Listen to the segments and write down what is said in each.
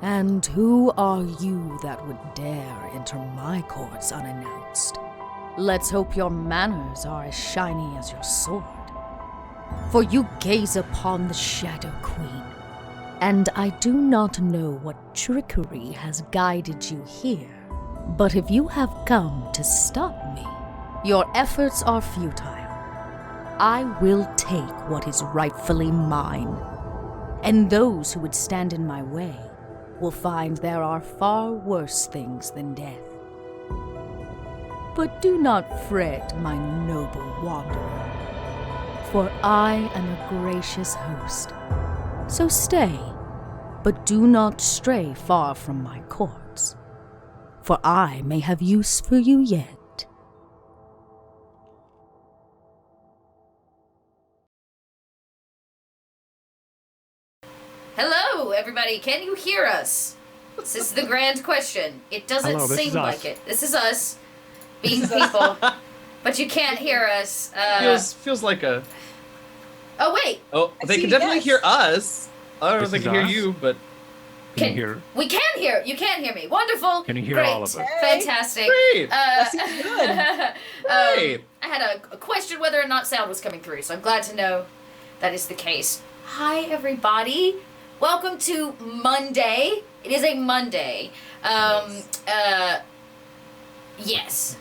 And who are you that would dare enter my courts unannounced? Let's hope your manners are as shiny as your sword. For you gaze upon the Shadow Queen, and I do not know what trickery has guided you here. But if you have come to stop me, your efforts are futile. I will take what is rightfully mine, and those who would stand in my way will find there are far worse things than death. But do not fret, my noble wanderer, for I am a gracious host. So stay, but do not stray far from my courts, for I may have use for you yet. Hello, everybody. Can you hear us? This is the grand question. It doesn't seem like it. This is us, being people, but you can't hear us. Feels like a... Oh, wait. Oh, they can definitely hear us. I don't know if they can hear you, but... Can you hear? We can hear. You can hear me. Wonderful. Can you hear Great. all of us? Fantastic. Great. That seems good. Great. I had a question whether or not sound was coming through, so I'm glad to know that is the case. Hi, everybody. Welcome to Monday. It is a Monday. Yes.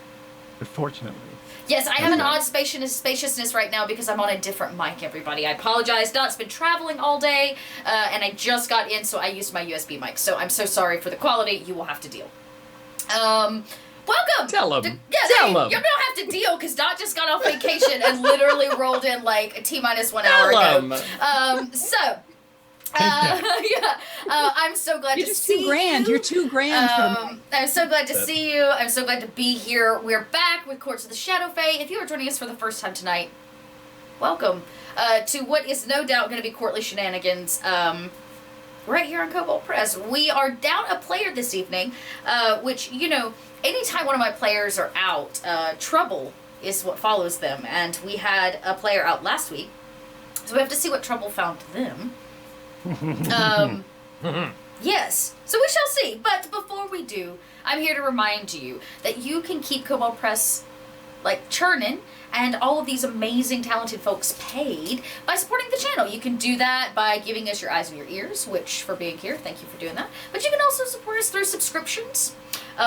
Unfortunately. Yes, I have an odd spaciousness right now because I'm on a different mic, everybody. I apologize. Dot's been traveling all day, and I just got in, so I used my USB mic. So I'm so sorry for the quality. You will have to deal. Welcome! Tell him. You don't have to deal, because Dot just got off vacation and literally rolled in like a T-minus 1 hour ago. I'm so glad to see you. You're $2 grand. I'm so glad to see you. I'm so glad to be here. We're back with Courts of the Shadow Fae. If you are joining us for the first time tonight, welcome to what is no doubt going to be courtly shenanigans right here on Kobold Press. We are down a player this evening, which, you know, anytime one of my players are out, trouble is what follows them. And we had a player out last week, so we have to see what trouble found them. Yes, so we shall see. But before we do, I'm here to remind you that you can keep Kobold Press like churning and all of these amazing talented folks paid by supporting the channel. You can do that by giving us your eyes and your ears, which for being here, thank you for doing that. But you can also support us through subscriptions.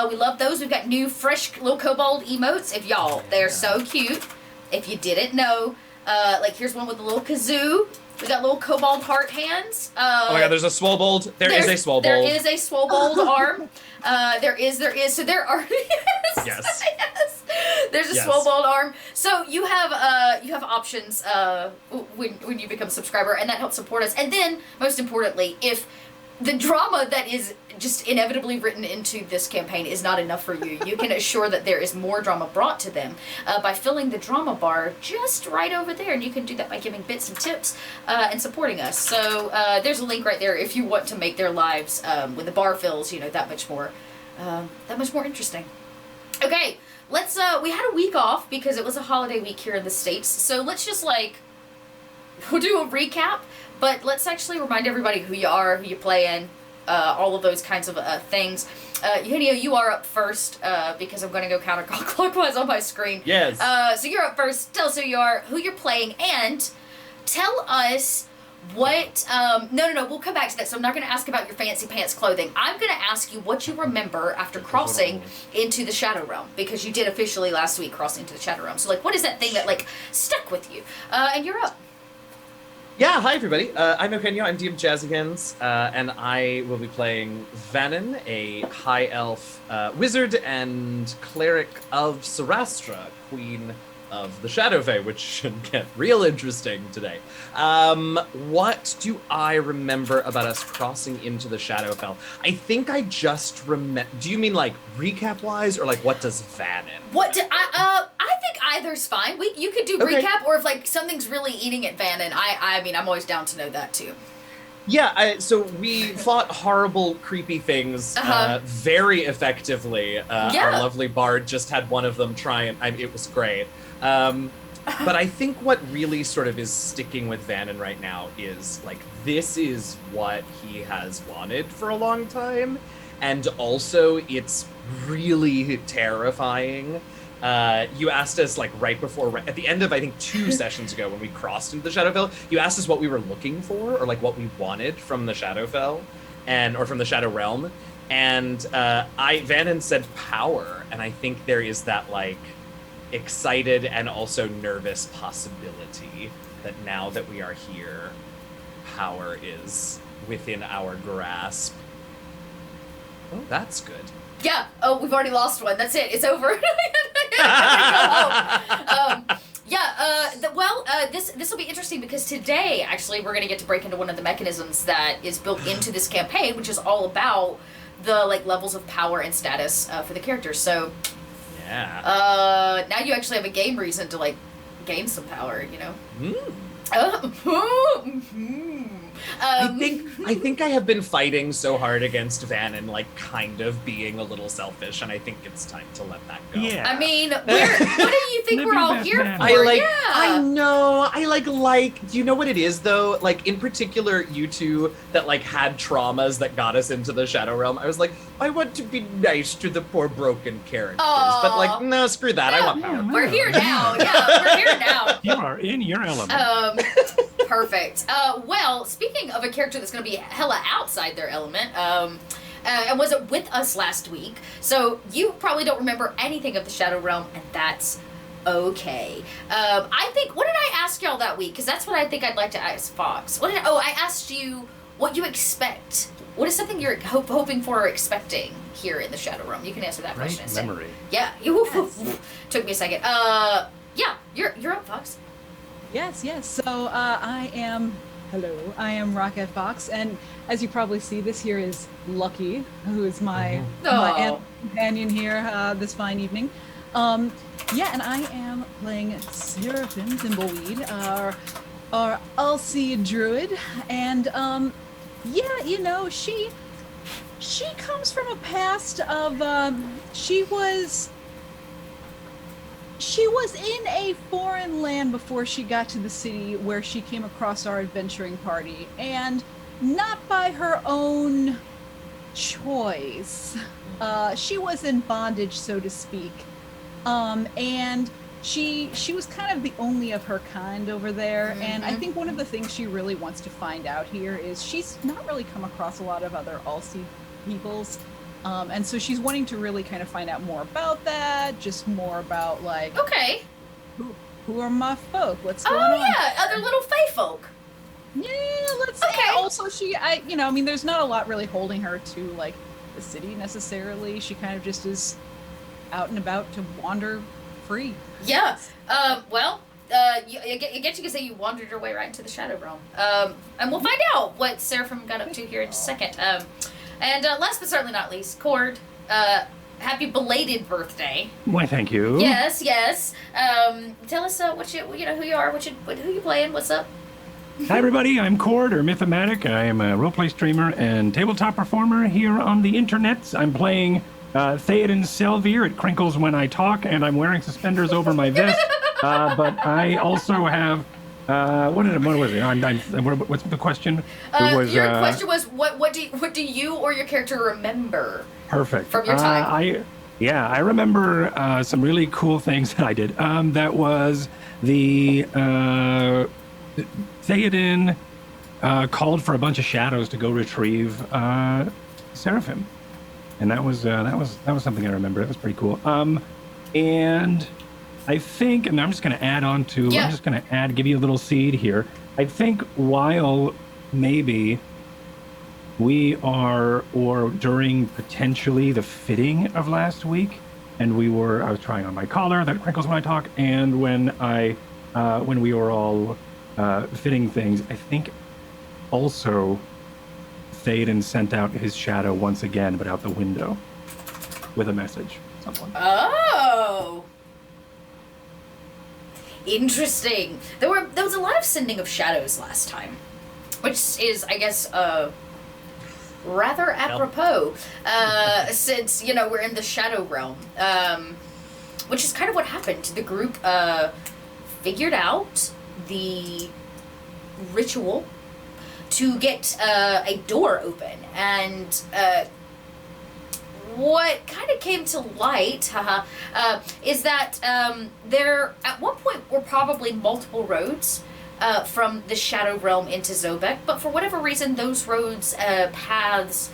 We love those. We've got new fresh little Kobold emotes. If y'all, they're so cute. If you didn't know, like here's one with a little kazoo. We got little kobold heart hands. Oh my god, there's a swobold. There is a swobold. There is a swobold arm. There is. So there are. Yes. Yes. There's a swobold arm. So you have options when you become a subscriber, and that helps support us. And then, most importantly, if the drama that is just inevitably written into this campaign is not enough for you, you can assure that there is more drama brought to them by filling the drama bar just right over there, and you can do that by giving bits and tips and supporting us. So there's a link right there if you want to make their lives, when the bar fills, you know, that much more interesting. Okay, let's we had a week off because it was a holiday week here in the States, so let's just we'll do a recap. But let's actually remind everybody who you are, who you play in, all of those kinds of things. Eugenio, you are up first because I'm going to go counterclockwise on my screen. Yes. So you're up first. Tell us who you are, who you're playing, and tell us what... No, we'll come back to that. So I'm not going to ask about your fancy pants clothing. I'm going to ask you what you remember after crossing into the Shadow Realm, because you did officially last week cross into the Shadow Realm. So what is that thing that stuck with you? And you're up. Yeah, hi everybody. I'm Eugenio, I'm DM Jazzigans, and I will be playing Vannon, a high elf wizard and cleric of Sarastra, queen of the Shadow Fae, which should get real interesting today. What do I remember about us crossing into the Shadowfell? I think I just remember... Do you mean recap-wise, or what does Vannon? I think either's fine. You could do recap, or if something's really eating at Vannon, I'm always down to know that too. Yeah, so we fought horrible, creepy things very effectively. Our lovely bard just had one of them try and it was great. But I think what really sort of is sticking with Vannon right now is, like, this is what he has wanted for a long time. And also, it's really terrifying. You asked us, like, right before, at the end of, I think, 2 sessions ago when we crossed into the Shadowfell, you asked us what we were looking for, or, like, what we wanted from the Shadowfell, or from the Shadow Realm. And Vannon said power, and I think there is that, like, excited and also nervous possibility that now that we are here, power is within our grasp. Oh, that's good. Yeah. Oh, we've already lost one. That's it. It's over. This will be interesting because today, actually, we're going to get to break into one of the mechanisms that is built into this campaign, which is all about the, like, levels of power and status for the characters. So, yeah. Now you actually have a game reason to, like, gain some power, you know? I think I have been fighting so hard against Vannon, like, kind of being a little selfish, and I think it's time to let that go. Yeah. I mean, what do you think we're all here for? I know. Do you know what it is, though? Like, in particular, you two that, like, had traumas that got us into the Shadow Realm, I was like, I want to be nice to the poor broken characters. But, like, no, screw that. I want power. We're here now. Yeah, we're here now. You are in your element. Perfect. Well, speaking of a character that's going to be hella outside their element, and was with us last week, so you probably don't remember anything of the Shadow Realm, and that's okay. I think, what did I ask y'all that week? Because that's what I think I'd like to ask Fox. I asked you what you expect. What is something you're hoping for or expecting here in the Shadow Realm? You can answer that question. Great memory. Yeah. Took me a second. Yeah, you're up, Fox. Yes. So I am Rocket Fox, and as you probably see, this here is Lucky, who is my companion here this fine evening. And I am playing Seraphim Thimbleweed, our Ulcie druid, and she comes from a past of she was in a foreign land before she got to the city where she came across our adventuring party, and not by her own choice. She was in bondage, so to speak. And she was kind of the only of her kind over there. Mm-hmm. And I think one of the things she really wants to find out here is she's not really come across a lot of other Ulcie peoples. And so she's wanting to really kind of find out more about that, just more about, like, okay, who are my folk? What's going on? Oh yeah, other little fae folk. Yeah, let's say. Okay. Also, there's not a lot really holding her to, like, the city necessarily. She kind of just is out and about to wander free. Yeah. You can say you wandered your way right into the Shadow Realm. And we'll find out what Seraphim got up to here in just a second. And last but certainly not least, Cord, happy belated birthday. Why, thank you. Yes. Tell us who you are, who you playing, what's up? Hi everybody, I'm Cord, or Mythomatic. I am a roleplay streamer and tabletop performer here on the internets. I'm playing Theoden Selvier. It crinkles when I talk, and I'm wearing suspenders over my vest. But I also have... what was it? What's the question? Your question was what do you or your character remember? Perfect. From your time. I remember some really cool things that I did. That was the Theoden called for a bunch of shadows to go retrieve Seraphim, and that was something I remember. That was pretty cool. And I think, and I'm just going to add on to, I'm just going to give you a little seed here. I think while maybe we are, or during potentially the fitting of last week, and I was trying on my collar that crinkles when I talk, and when we were all fitting things, I think also Theoden sent out his shadow once again, but out the window with a message. Someone. Oh. Interesting. There was a lot of sending of shadows last time. which is, I guess, rather apropos, since, you know, we're in the Shadow Realm, which is kind of what happened. The group figured out the ritual to get a door open, and what kind of came to light is that there at one point were probably multiple roads from the Shadow Realm into Zobeck, but for whatever reason those roads, paths,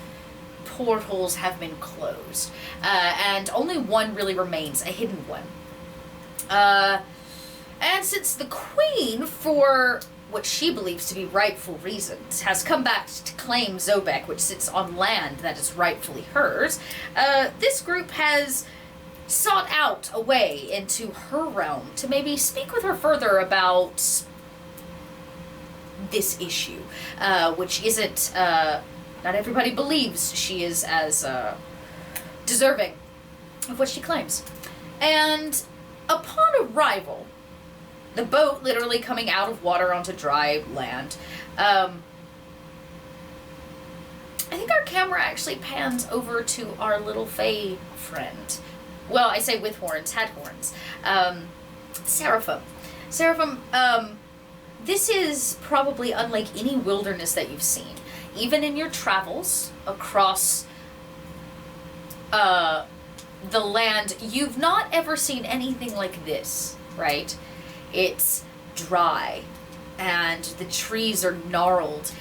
portals have been closed, and only one really remains, a hidden one. And since the Queen, for what she believes to be rightful reasons, has come back to claim Zobeck, which sits on land that is rightfully hers, this group has sought out a way into her realm to maybe speak with her further about this issue, which isn't, not everybody believes she is as deserving of what she claims. And upon arrival, the boat literally coming out of water onto dry land, I think our camera actually pans over to our little fae friend. Well, I say with horns, had horns. Seraphim. Seraphim, this is probably unlike any wilderness that you've seen. Even in your travels across the land, you've not ever seen anything like this, right? It's dry, and the trees are gnarled.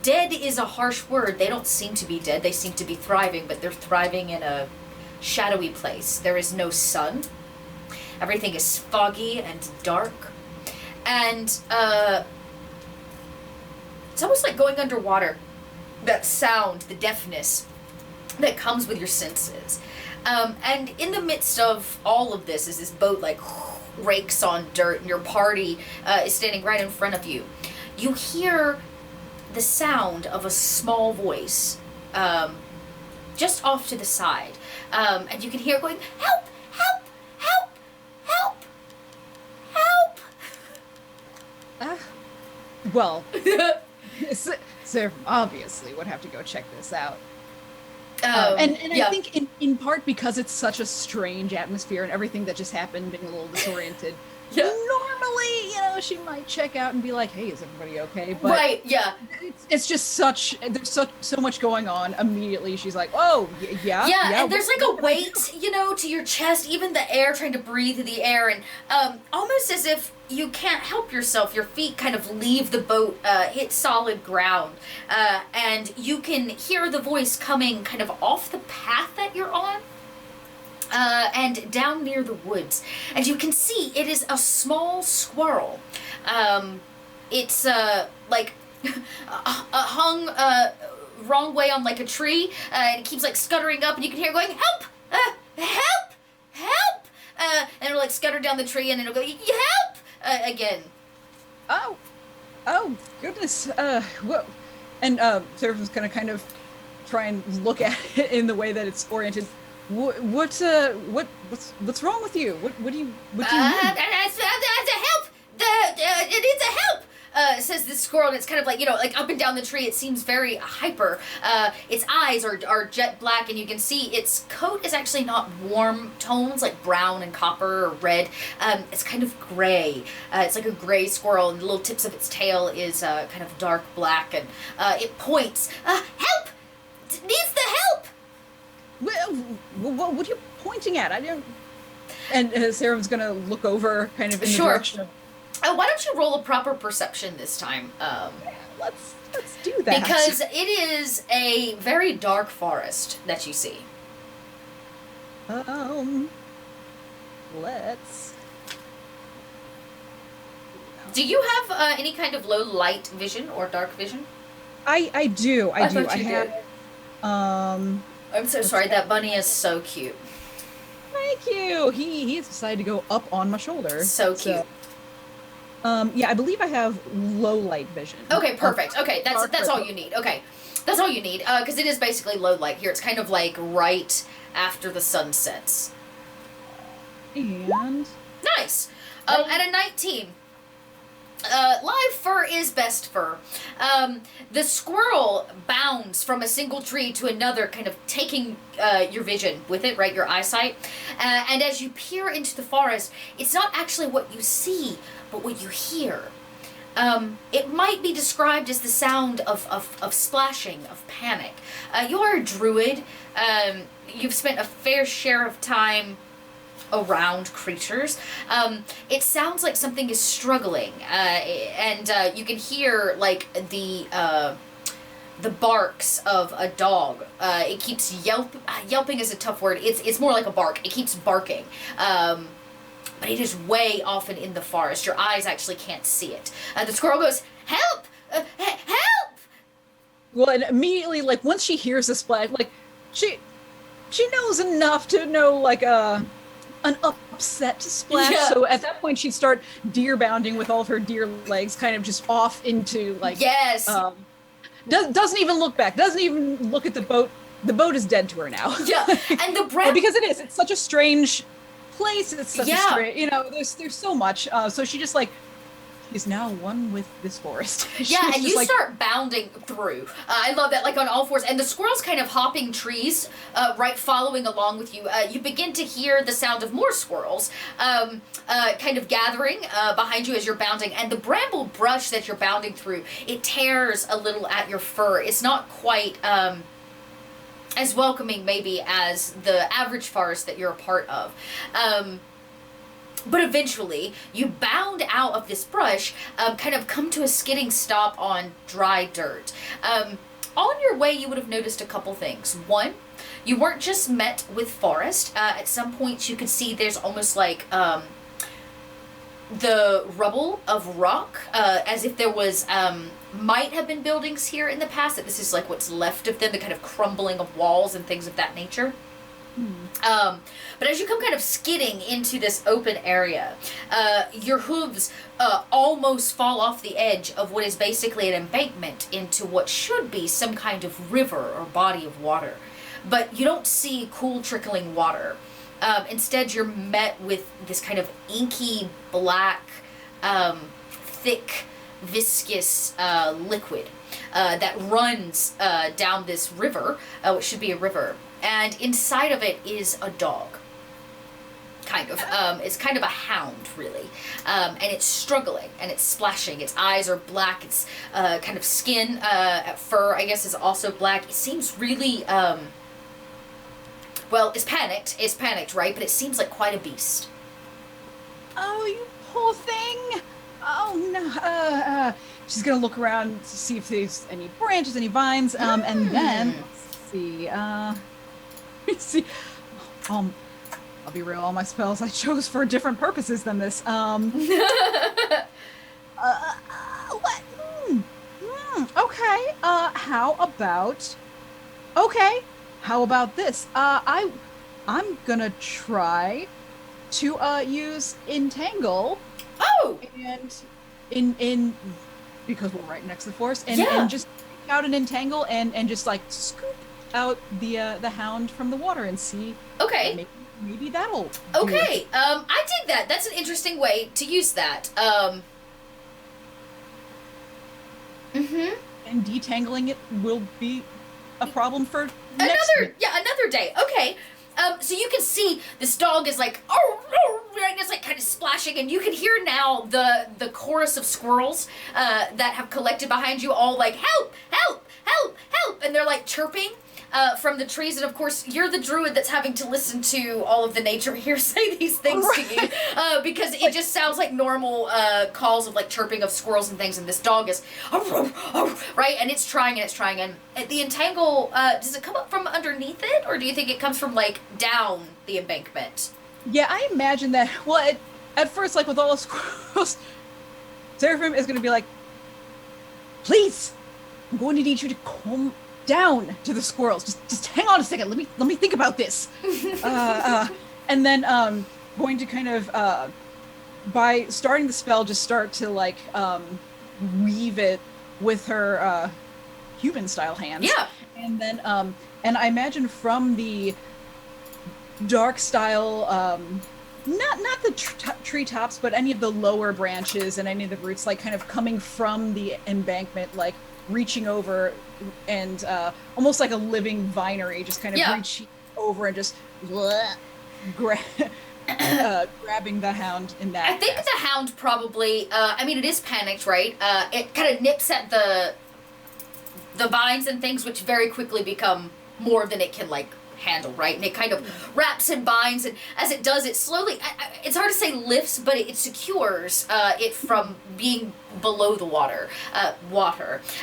Dead is a harsh word. They don't seem to be dead. They seem to be thriving, but they're thriving in a shadowy place. There is no sun. Everything is foggy and dark. And it's almost like going underwater. That sound, the deafness that comes with your senses. And in the midst of all of this, as this boat like rakes on dirt and your party is standing right in front of you, you hear the sound of a small voice just off to the side. And you can hear it going, "Help! Help! Help! Help! Help!" Well, Sarah obviously would have to go check this out. And yeah. I think in part because it's such a strange atmosphere and everything that just happened, being a little disoriented. Yeah. Normally, you know, she might check out and be like, "Hey, is everybody okay?" But Right, yeah. it's just there's so much going on. Immediately, she's like, "Oh, yeah." Yeah, and there's like a weight, you know, to your chest, even the air, trying to breathe the air, and almost as if you can't help yourself. Your feet kind of leave the boat, hit solid ground, and you can hear the voice coming kind of off the path that you're on, and down near the woods. And you can see it is a small squirrel. It's like hung wrong way on like a tree, and it keeps like scuttering up, and you can hear it going, "Help! Help! Help!" And it'll like scutter down the tree, and it'll go, "Help!" Again. Oh goodness. Whoa. And Seraphim's gonna kind of try and look at it in the way that it's oriented. What's wrong with you? What do you mean? Help! It needs a help! Says this squirrel, and it's kind of like, you know, like up and down the tree. It seems very hyper. Its eyes are jet black, and you can see its coat is actually not warm tones like brown and copper or red. It's kind of gray. It's like a gray squirrel, and the little tips of its tail is kind of dark black, and it points. Help! It needs the help! What are you pointing at? I don't. And Seraphim's gonna look over, kind of in the direction of. Why don't you roll a proper perception this time? Let's do that. Because it is a very dark forest that you see. Let's. Do you have any kind of low light vision or dark vision? I do. I do. I have. I'm so sorry. That bunny is so cute. Thank you. He has decided to go up on my shoulder. So cute. Yeah, I believe I have low light vision. Okay, perfect. Okay, that's all you need. Okay, that's all you need. Because it is basically low light here. It's kind of like right after the sun sets. And nice. At a 19. live fur is best fur. The squirrel bounds from a single tree to another, kind of taking your vision with it, right, your eyesight. And as you peer into the forest, it's not actually what you see, but what you hear. It might be described as the sound of splashing, of panic. You're a druid. You've spent a fair share of time around creatures. It sounds like something is struggling, and you can hear like the barks of a dog. It keeps yelping is a tough word. It's more like a bark. It keeps barking. But it is way often in the forest. Your eyes actually can't see it. The squirrel goes, "Help! Help!" Well, and immediately, like, once she hears the splash, like, she knows enough to know, like, an upset splash. Yeah. So at that point, she'd start deer bounding with all of her deer legs, kind of just off into, like... Yes. Doesn't even look back. Doesn't even look at the boat. The boat is dead to her now. Yeah, and the Well, because it is. It's such a strange place. It's such Yeah. a strange... You know, there's so much. So she just, like... Is now one with this forest. Yeah, and you start bounding through. I love that, like on all fours. And the squirrel's kind of hopping trees, right, following along with you. You begin to hear the sound of more squirrels, kind of gathering behind you as you're bounding. And the bramble brush that you're bounding through, it tears a little at your fur. It's not quite as welcoming, maybe, as the average forest that you're a part of. But eventually, you bound out of this brush, kind of come to a skidding stop on dry dirt. On your way, you would have noticed a couple things. One, you weren't just met with forest. At some points, you could see there's almost like the rubble of rock, as if there was, might have been buildings here in the past, that this is like what's left of them, the kind of crumbling of walls and things of that nature. But as you come kind of skidding into this open area, your hooves almost fall off the edge of what is basically an embankment into what should be some kind of river or body of water. But you don't see cool trickling water. Instead, you're met with this kind of inky, black, thick, viscous liquid that runs down this river, which should be a river. And inside of it is a dog. Kind of. It's kind of a hound, really. And it's struggling, and it's splashing. Its eyes are black. Its kind of skin, fur, I guess, is also black. It seems really, well, it's panicked. It's panicked, right? But it seems like quite a beast. Oh, you poor thing. Oh, no. She's going to look around to see if there's any branches, any vines, and then, let's see, let me see. I'll be real, all my spells I chose for different purposes than this. What? Okay. How about this? I'm gonna try to use Entangle. Oh! And in because we're right next to the forest, and just take out an Entangle and just like scoop out the hound from the water and see. Okay. Maybe that'll. Okay. I dig that. That's an interesting way to use that. And detangling it will be a problem for another day. Okay. So you can see this dog is like, and it's like kind of splashing, and you can hear now the chorus of squirrels that have collected behind you, all like, help, help, help, help, and they're like chirping from the trees. And of course, you're the druid that's having to listen to all of the nature here say these things to you, because it just sounds like normal calls of like chirping of squirrels and things, and this dog is right, and it's trying and the entangle, does it come up from underneath it, or do you think it comes from like down the embankment? Yeah, I imagine that. Well, at first, like with all the squirrels, Seraphim is going to be like, please, I'm going to need you to calm down to the squirrels. Just hang on a second. Let me think about this. And then going to kind of by starting the spell, just start to like weave it with her human style hands. Yeah. And then and I imagine from the dark style not the treetops, but any of the lower branches and any of the roots, like kind of coming from the embankment, like reaching over and almost like a living vinery, just kind of reaching over and just grabbing the hound in that. I think the hound probably, I mean, it is panicked, right? It kind of nips at the vines and things, which very quickly become more than it can, like, handle, right? And it kind of wraps and binds, and as it does, it slowly, it's hard to say lifts, but it secures it from being below the water.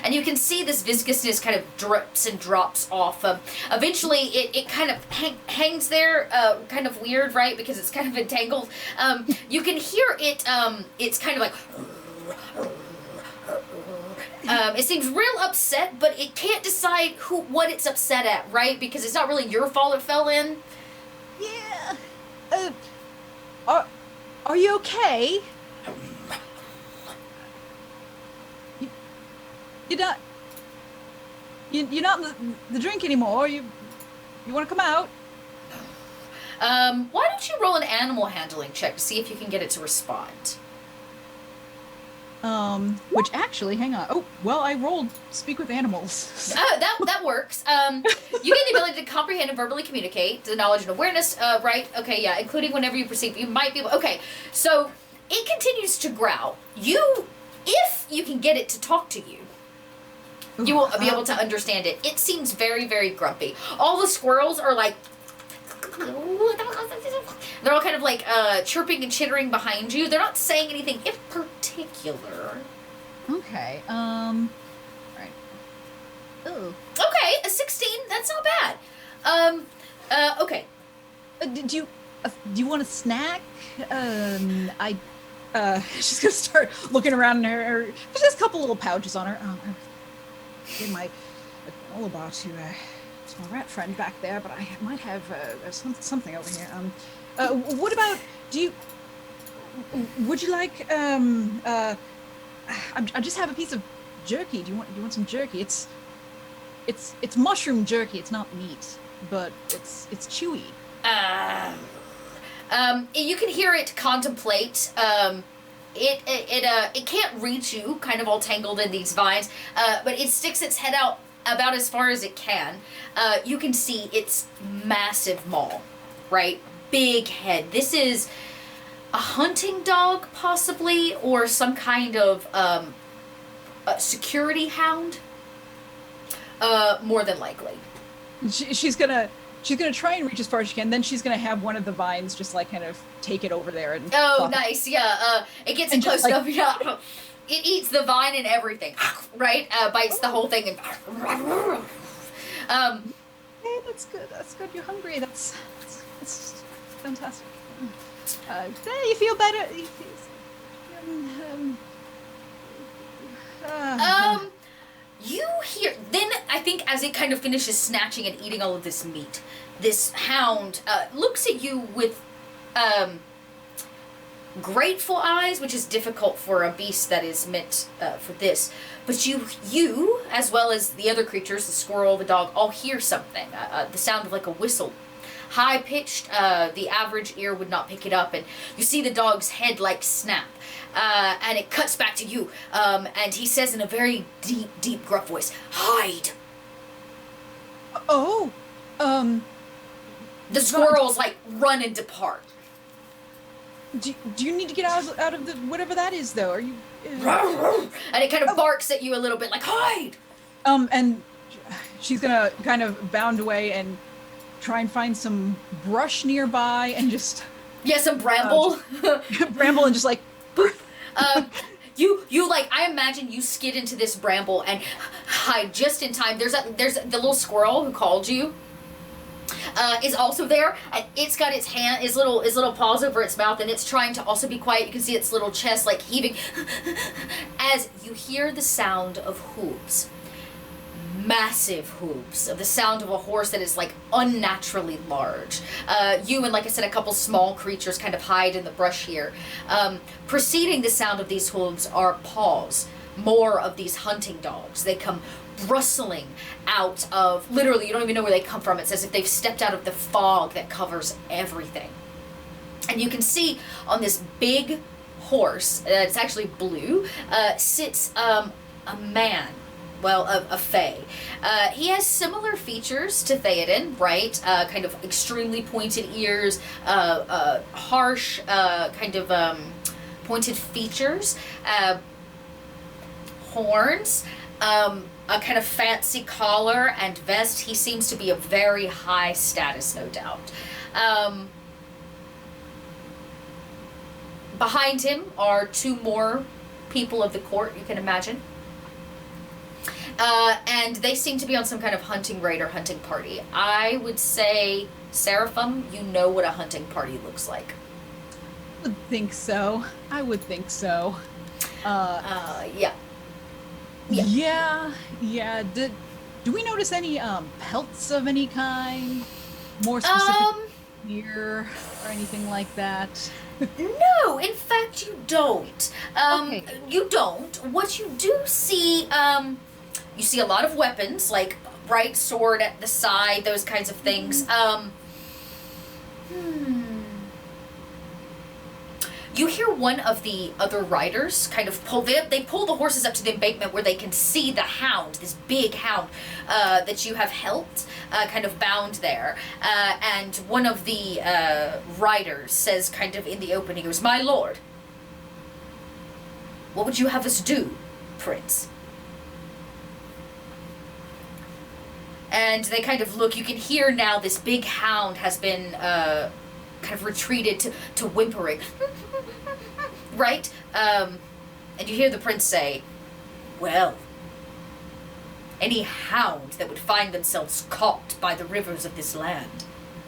And you can see this viscousness kind of drips and drops off. Eventually, it kind of hangs there, kind of weird, right? Because it's kind of entangled. You can hear it, it's kind of like... it seems real upset, but it can't decide what it's upset at, right? Because it's not really your fault it fell in. Yeah. Are you okay? You're not the drink anymore. You want to come out? Why don't you roll an animal handling check to see if you can get it to respond? Which actually, hang on. Oh, well, I rolled speak with animals. That works. You get the ability to comprehend and verbally communicate, the knowledge and awareness, right? Okay, yeah, including whenever you perceive, you might be able, okay, so it continues to growl. If you can get it to talk to you, you will be able to understand it. It seems very, very grumpy. All the squirrels are like, they're all kind of like chirping and chittering behind you. They're not saying anything in particular. Okay. Right. Oh. Okay, a 16. That's not bad. Okay. Do you want a snack? She's gonna start looking around in her. There's just a couple little pouches on her. Give my granola bar to my rat friend back there, but I might have something over here. What about? Would you like? I just have a piece of jerky. Do you want some jerky? It's mushroom jerky. It's not meat, but it's chewy. You can hear it contemplate. It can't reach you, kind of all tangled in these vines, but it sticks its head out about as far as it can. You can see its massive maw, right? Big head. This is a hunting dog, possibly, or some kind of a security hound. More than likely. She's gonna try and reach as far as she can. Then she's gonna have one of the vines just like kind of take it over there and. Oh, nice! Yeah. It gets in close enough. Yeah. It eats the vine and everything, right? Bites the whole thing and. Hey, that's good. That's good. You're hungry. That's fantastic. Hey, you feel better? You hear, then I think as it kind of finishes snatching and eating all of this meat, this hound looks at you with grateful eyes, which is difficult for a beast that is meant for this. But you, as well as the other creatures, the squirrel, the dog, all hear something, the sound of like a whistle. High-pitched, the average ear would not pick it up, and you see the dog's head like snap. And it cuts back to you, and he says in a very deep, deep, gruff voice, "Hide!" Oh, The squirrels, like, run and depart. Do you need to get out of the whatever that is, though? Are you... And it kind of barks at you a little bit, like, "Hide!" And she's gonna kind of bound away and try and find some brush nearby and just... Yeah, some bramble. Bramble and just like... Poof. You like, I imagine you skid into this bramble and hide just in time. There's the little squirrel who called you. Is also there, and it's got its little paws over its mouth, and it's trying to also be quiet. You can see its little chest like heaving as you hear the sound of hooves. Massive hooves, of the sound of a horse that is like unnaturally large. You and, like I said, a couple small creatures kind of hide in the brush here. Preceding the sound of these hooves are paws, more of these hunting dogs. They come rustling out of, literally, you don't even know where they come from. It's as if they've stepped out of the fog that covers everything. And you can see on this big horse, it's actually blue, sits a man. Well, a Fae. He has similar features to Theoden, right? Kind of extremely pointed ears, harsh, kind of pointed features, horns, a kind of fancy collar and vest. He seems to be a very high status, no doubt. Behind him are two more people of the court, you can imagine. And they seem to be on some kind of hunting raid or hunting party. I would say, Seraphim, you know what a hunting party looks like. I would think so. I would think so. Yeah. Yeah. Do we notice any pelts of any kind? More specific gear or anything like that? No, in fact, you don't. Okay. You don't. What you do see, you see a lot of weapons, like bright sword at the side, those kinds of things. You hear one of the other riders kind of pull, they pull the horses up to the embankment where they can see the hound, this big hound that you have helped, kind of bound there. And one of the riders says kind of in the open, he goes, "My lord, what would you have us do, Prince?" And they kind of look, you can hear now this big hound has been kind of retreated to whimpering. Right? And you hear the prince say, "Well, any hound that would find themselves caught by the rivers of this land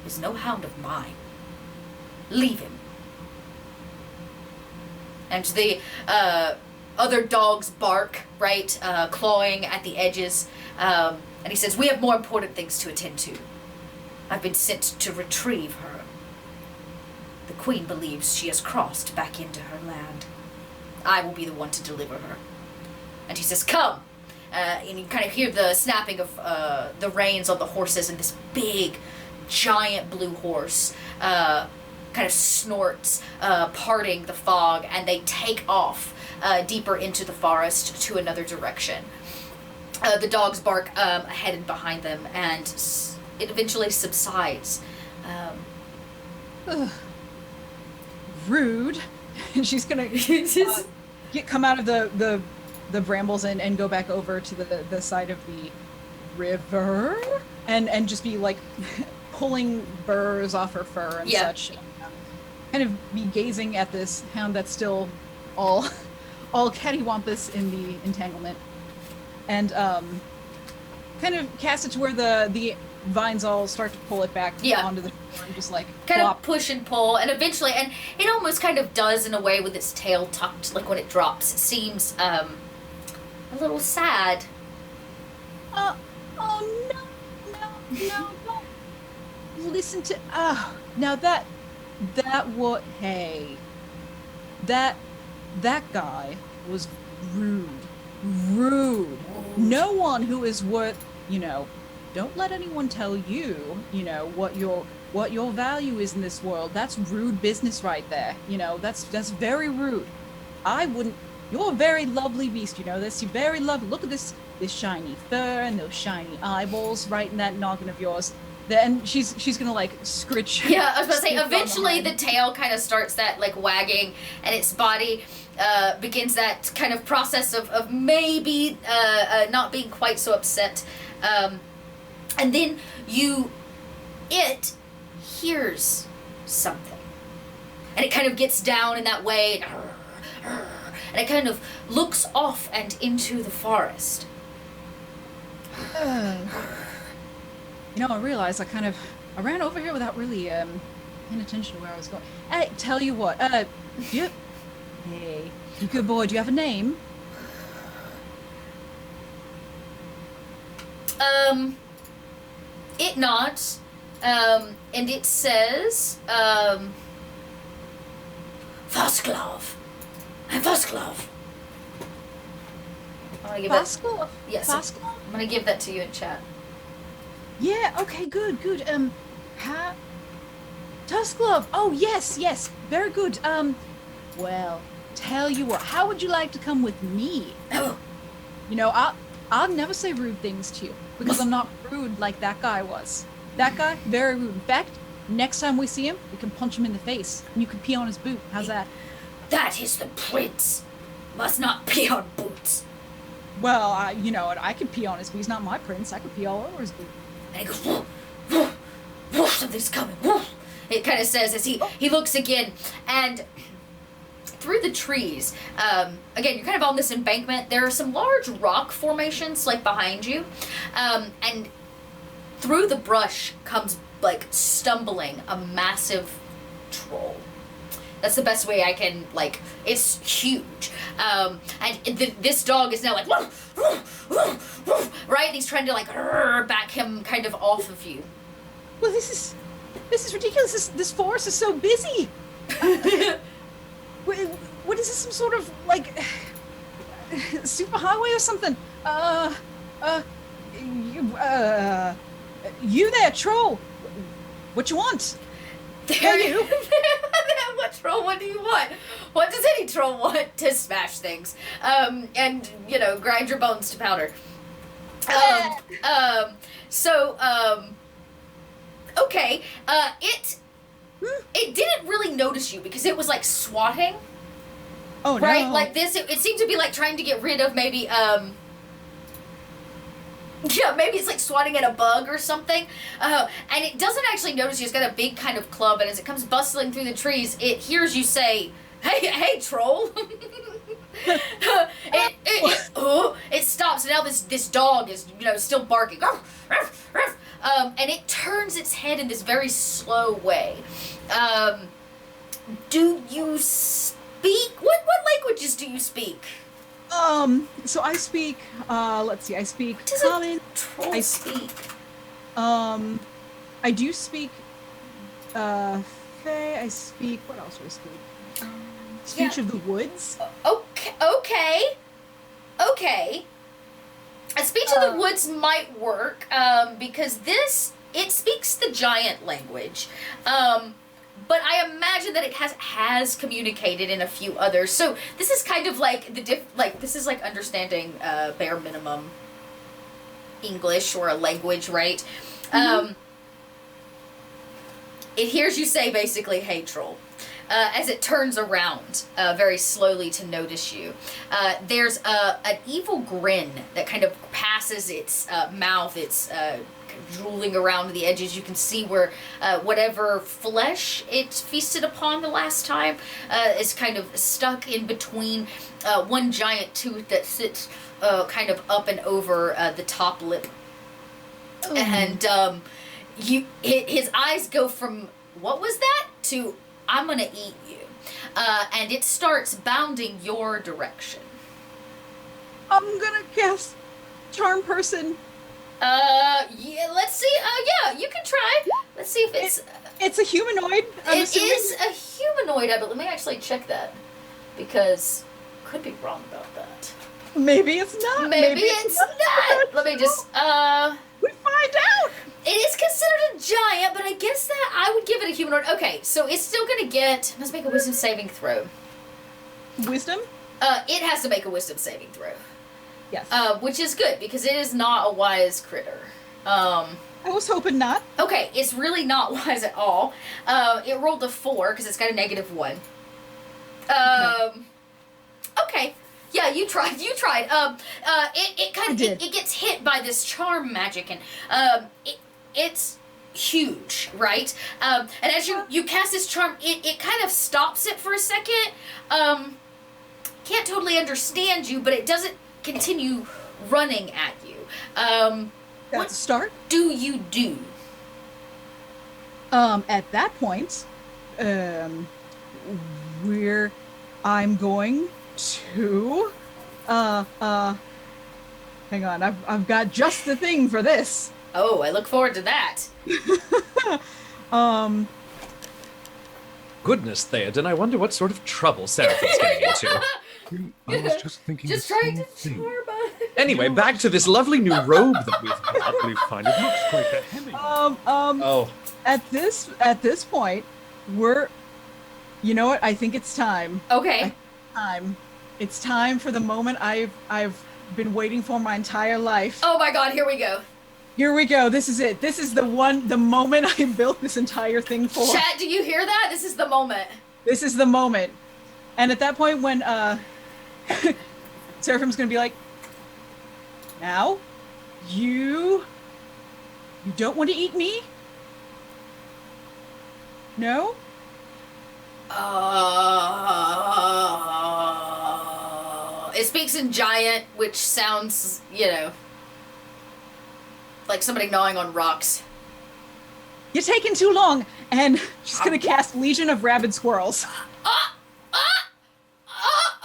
is no hound of mine. Leave him." And the other dogs bark, right? Clawing at the edges. And he says, "We have more important things to attend to. I've been sent to retrieve her. The queen believes she has crossed back into her land. I will be the one to deliver her." And he says, "Come." And you kind of hear the snapping of the reins on the horses, and this big, giant blue horse kind of snorts, parting the fog, and they take off deeper into the forest to another direction. The dogs bark ahead and behind them, and it eventually subsides. Rude. And she's gonna come out of the brambles and go back over to the side of the river and just be like pulling burrs off her fur and such. Kind of be gazing at this hound that's still all cattywampus in the entanglement. And kind of cast it to where the vines all start to pull it back onto the shore and just like kind plop. of push and pull, and eventually, and it almost kind of does in a way with its tail tucked, like when it drops. It seems a little sad. Oh no, don't listen to now that guy was rude. No one who is worth, don't let anyone tell you, what your value is in this world. That's rude business right there. That's very rude. I wouldn't. You're a very lovely beast, this. You're very lovely. Look at this shiny fur and those shiny eyeballs right in that noggin of yours. Then she's gonna like scritch. Yeah, I was about to say, eventually the tail kind of starts that like wagging, and its body begins that kind of process of maybe not being quite so upset. And then it hears something. And it kind of gets down in that way, and it kind of looks off and into the forest. I realized I ran over here without really paying attention to where I was going. Hey, tell you what, hey, you good boy, do you have a name? It nods, and it says, Vosklov. I'm Vosklov. Vosklov? Yes. Vosklov? I'm gonna give that to you in chat. Yeah, okay, good. Tusk Glove. Oh, yes, yes. Very good. Well, tell you what, how would you like to come with me? Oh. You know, I'll never say rude things to you because I'm not rude like that guy was. That guy, very rude. In fact, next time we see him, we can punch him in the face and you can pee on his boot. How's that? That is the prince. Must not pee on boots. Well, you know, I could pee on his boot. He's not my prince. I could pee all over his boot. And he goes, woof, woof, woof, something's coming, woof. It kind of says as he looks again, and through the trees, again, you're kind of on this embankment. There are some large rock formations, like, behind you, and through the brush comes, like, stumbling a massive troll. That's the best way I can, like, it's huge. And this dog is now like, woof, woof, woof, woof, right? And he's trying to, like, back him kind of off of you. Well, this is ridiculous. This forest is so busy. What is this, some sort of, like, super highway or something? You there, troll. What you want? There you. What troll? What do you want? What does any troll want? To smash things, and you know, grind your bones to powder. Okay. It didn't really notice you because it was like swatting. Oh no! Right, like this. It seemed to be like trying to get rid of maybe yeah, maybe it's like swatting at a bug or something. And it doesn't actually notice you. It's got a big kind of club, and as it comes bustling through the trees, it hears you say, hey, troll. It stops, and now this dog is, you know, still barking. And it turns its head in this very slow way. Do you speak? What languages do you speak? So I speak, let's see, I speak What does common. a troll speak? I do speak, Fae, I speak, what else do I speak? Speech of the woods. Okay. A speech of the woods might work, because it speaks the giant language. But I imagine that it has communicated in a few others. So this is kind of like this is like understanding bare minimum English or a language, right? Mm-hmm. It hears you say basically, "Hey, troll," as it turns around very slowly to notice you. There's an evil grin that kind of passes its mouth. It's drooling around the edges. You can see where whatever flesh it feasted upon the last time is kind of stuck in between one giant tooth that sits kind of up and over the top lip. Oh. And his eyes go from, what was that, to, I'm gonna eat you. And it starts bounding your direction. I'm gonna cast Charm Person. Yeah, let's see. Yeah, you can try. Let's see if it's a humanoid. It is a humanoid, but let me actually check that. Because I could be wrong about that. Maybe it's not. Maybe it's not. Let me just, we find out. It is considered a giant, but I guess that I would give it a humanoid. Okay, so it's still gonna get, let's make a wisdom saving throw. Wisdom? It has to make a wisdom saving throw. Yes. Which is good, because it is not a wise critter. I was hoping not. Okay, it's really not wise at all. It rolled a 4, because it's got a -1. Okay. Yeah, you tried. It gets hit by this charm magic, and it's huge, right? And as you cast this charm, it kind of stops it for a second. Can't totally understand you, but it doesn't continue running at you. That's a start. Do you do? At that point, I'm going to, hang on, I've got just the thing for this. Oh, I look forward to that. Goodness, Theoden, I wonder what sort of trouble Seraphim's getting into. I was just thinking Just the trying same to thing. charm us. Anyway, back to this lovely new robe that we've got. We find it looks quite that heavy. Oh. At this point, You know what? I think it's time. Okay. It's time for the moment I've been waiting for my entire life. Oh my god, here we go. Here we go. This is it. This is the moment I built this entire thing for. Chat, do you hear that? This is the moment. This is the moment. And at that point when Seraphim's gonna be like, now, you don't want to eat me? No? It speaks in giant, which sounds, like somebody gnawing on rocks. You're taking too long, and she's gonna cast Legion of Rabid Squirrels.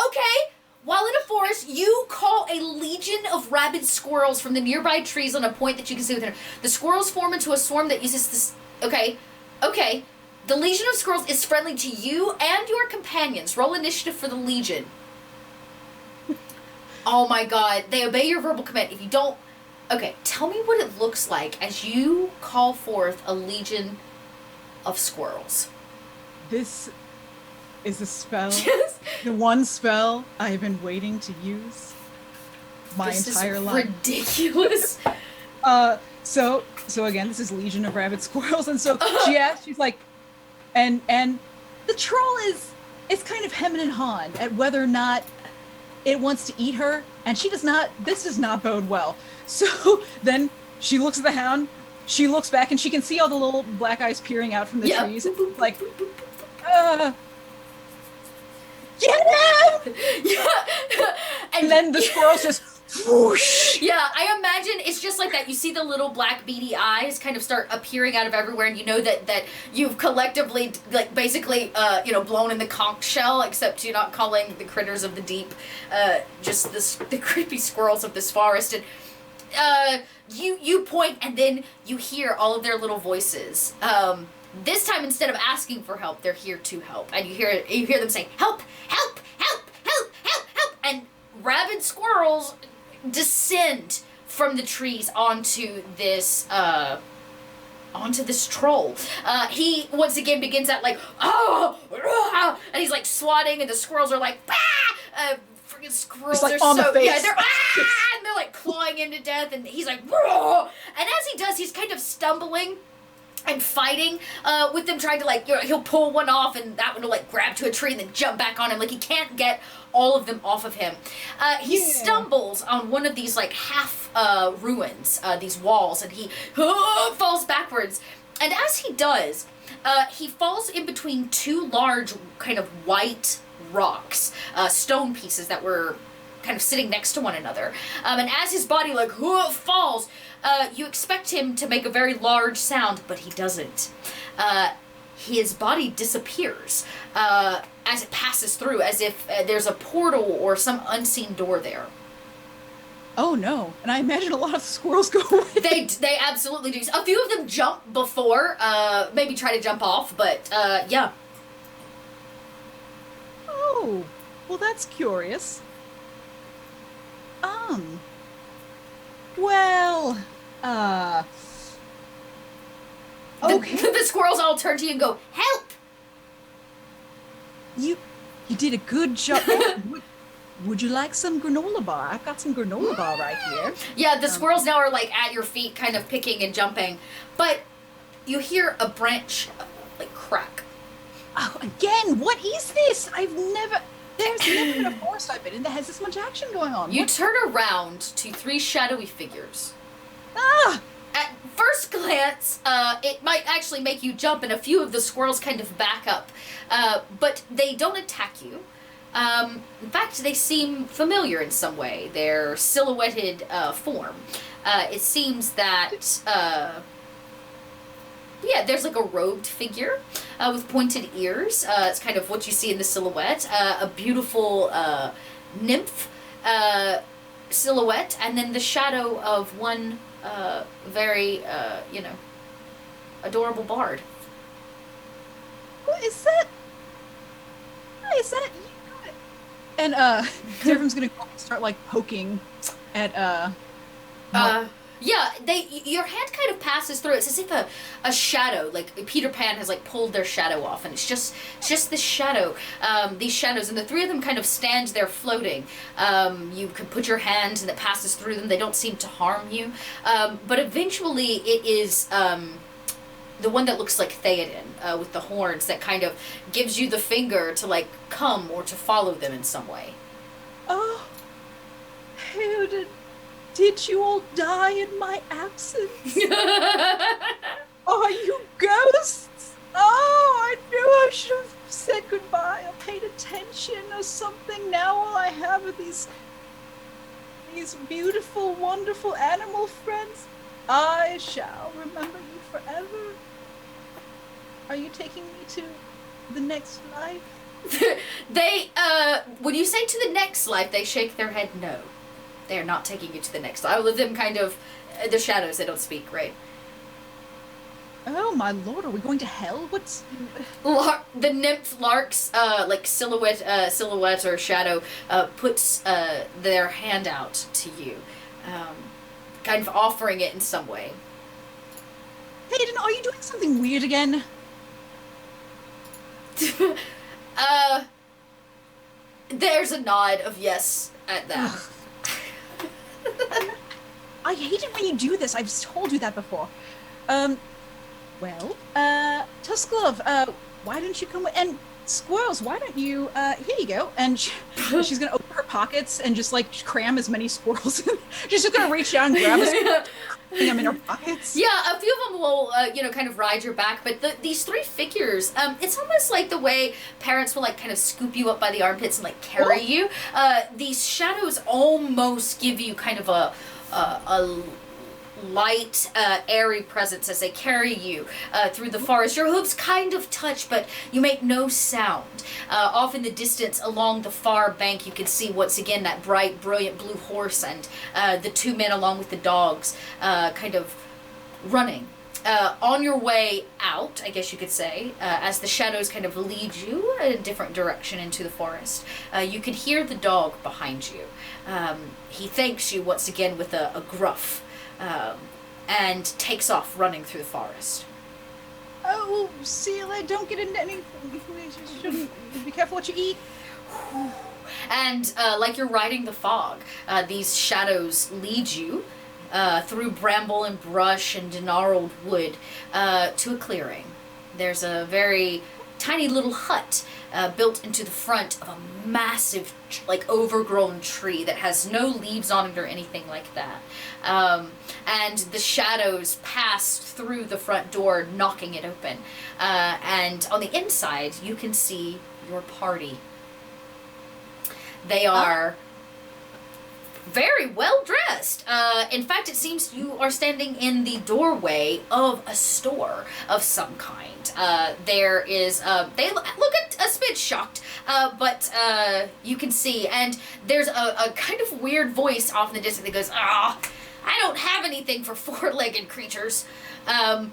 Okay. While in a forest, you call a legion of rabid squirrels from the nearby trees on a point that you can see within. The squirrels form into a swarm that uses this. Okay. The legion of squirrels is friendly to you and your companions. Roll initiative for the legion. Oh my god. They obey your verbal command. If you don't... Okay, tell me what it looks like as you call forth a legion of squirrels. This is a spell. Yes. The one spell I have been waiting to use my entire life. Ridiculous. So again, this is Legion of Rabid Squirrels, and so she's like, and the troll is kind of hemming and hawing at whether or not it wants to eat her, and this does not bode well. So then she looks at the hound, she looks back, and she can see all the little black eyes peering out from the trees, like, get him! Yeah. And then the squirrels just whoosh. Yeah, I imagine it's just like that. You see the little black beady eyes kind of start appearing out of everywhere, and you know that you've collectively, like, basically, blown in the conch shell, except you're not calling the critters of the deep, just the creepy squirrels of this forest. And you point, and then you hear all of their little voices. This time, instead of asking for help, they're here to help, and you hear them saying, "Help! Help! Help! Help! Help! Help!" And rabid squirrels descend from the trees onto this troll. He once again begins at like, and he's like swatting, and the squirrels are like, freaking squirrels like are on the so, face. yeah, and they're like clawing him to death, and he's like, and as he does, he's kind of stumbling and fighting with them, trying to he'll pull one off, and that one will like grab to a tree and then jump back on him. Like, he can't get all of them off of him. He stumbles on one of these like half ruins, these walls, and he falls backwards. And as he does, he falls in between two large kind of white rocks, stone pieces that were kind of sitting next to one another. And as his body falls, you expect him to make a very large sound, but he doesn't. His body disappears as it passes through, as if there's a portal or some unseen door there. Oh no! And I imagine a lot of squirrels go with it. They absolutely do. A few of them jump before, maybe try to jump off, but yeah. Oh, well, that's curious. Well, okay. The squirrels all turn to you and go, "Help!" You did a good job. Would you like some granola bar? I've got some granola bar right here. Yeah, the squirrels now are like at your feet, kind of picking and jumping, but you hear a branch like crack. Oh, again, what is this? There's never been a forest I've been in that has this much action going on. You turn around to three shadowy figures. Ah! At first glance, it might actually make you jump, and a few of the squirrels kind of back up. But they don't attack you. In fact, they seem familiar in some way. Their silhouetted form. It seems that... there's like a robed figure with pointed ears. It's kind of what you see in the silhouette. A beautiful nymph silhouette, and then the shadow of one very, adorable bard. What is that? Is that you? And Seraphim's gonna start like poking at Yeah, your hand kind of passes through. It's as if a shadow, like Peter Pan has like pulled their shadow off, and it's just this shadow, these shadows, and the three of them kind of stand there floating. You can put your hand and it passes through them. They don't seem to harm you, but eventually it is the one that looks like Theoden with the horns that kind of gives you the finger to like come or to follow them in some way. Oh, how did you all die in my absence? Are you ghosts? Oh, I knew I should have said goodbye or paid attention or something. Now all I have are these beautiful, wonderful animal friends. I shall remember you forever. Are you taking me to the next life? They, when you say to the next life, they shake their head no. They are not taking you to the next life. All of them kind of, the shadows, they don't speak, right? Oh my lord, are we going to hell? What's... The nymph Lark's, like silhouette or shadow, puts their hand out to you, kind of offering it in some way. Hayden, are you doing something weird again? There's a nod of yes at that. I hate it when you do this. I've told you that before. Tusklove, why don't you come with... And Squirrels, why don't you... here you go. And she's going to open her pockets and just, like, cram as many squirrels in. She's just going to reach down and grab a squirrel, putting them in her pockets. Yeah, a few of them will, kind of ride your back. But these three figures, it's almost like the way parents will, like, kind of scoop you up by the armpits and, like, carry you. These shadows almost give you kind of a light, airy presence as they carry you through the forest. Your hooves kind of touch, but you make no sound. Off in the distance, along the far bank, you can see once again that bright, brilliant blue horse and the two men along with the dogs kind of running. On your way out, I guess you could say, as the shadows kind of lead you in a different direction into the forest, you can hear the dog behind you. He thanks you once again with a gruff. And takes off running through the forest. Oh, Seela, don't get into anything. You shouldn't be careful what you eat. And like you're riding the fog, these shadows lead you through bramble and brush and gnarled wood to a clearing. There's a very tiny little hut built into the front of a massive, like, overgrown tree that has no leaves on it or anything like that. And the shadows pass through the front door, knocking it open. And on the inside, you can see your party. They are very well dressed. In fact, it seems you are standing in the doorway of a store of some kind. There is, they look a smidge shocked, but you can see, and there's a kind of weird voice off in the distance that goes, I don't have anything for four-legged creatures. And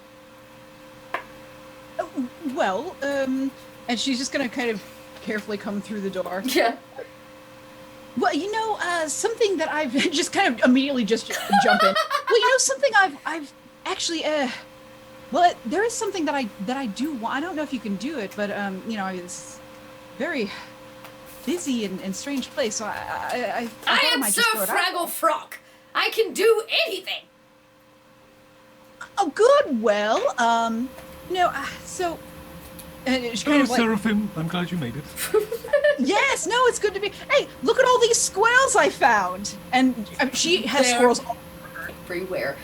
she's just gonna kind of carefully come through the door. Yeah. Well, something that I've just kind of immediately just jump in. Well, something I've actually, there is something that I do want. I don't know if you can do it, but it's very busy and strange place. So I am Sir Fraggle Frock. I can do anything. Oh, good. Well, so. And it's kind of like, Seraphim, I'm glad you made it. Yes, no, it's good to be. Hey, look at all these squirrels I found, and she has squirrels everywhere.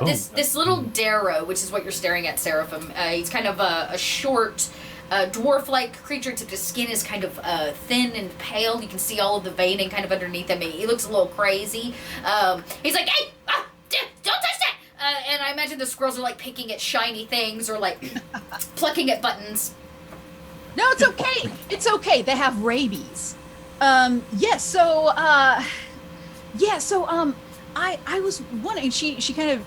This little Darrow, which is what you're staring at, Seraphim. He's kind of a short, dwarf-like creature, except his skin is kind of thin and pale. You can see all of the veining kind of underneath him. He looks a little crazy. He's like, hey, don't touch that! And I imagine the squirrels are like picking at shiny things or like plucking at buttons. No, it's okay. It's okay. They have rabies. I was wondering, she kind of,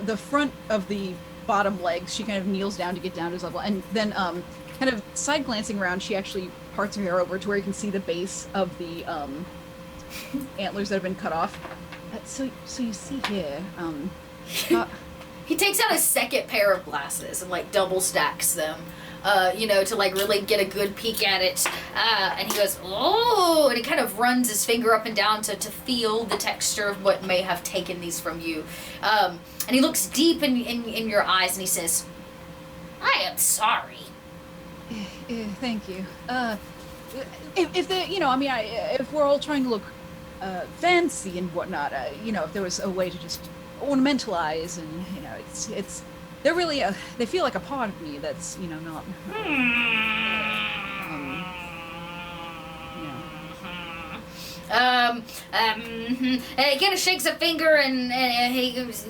the front of the bottom legs, she kind of kneels down to get down to his level, and then kind of side glancing around, she actually parts her hair over to where you can see the base of the antlers that have been cut off. So you see here, He takes out a second pair of glasses and like double stacks them, to like really get a good peek at it. And he goes, oh, and he kind of runs his finger up and down to feel the texture of what may have taken these from you. And he looks deep in your eyes and he says, I am sorry. Thank you. If if we're all trying to look fancy and whatnot, if there was a way to just ornamentalize and they're really they feel like a part of me that's not he kind of shakes a finger and he goes,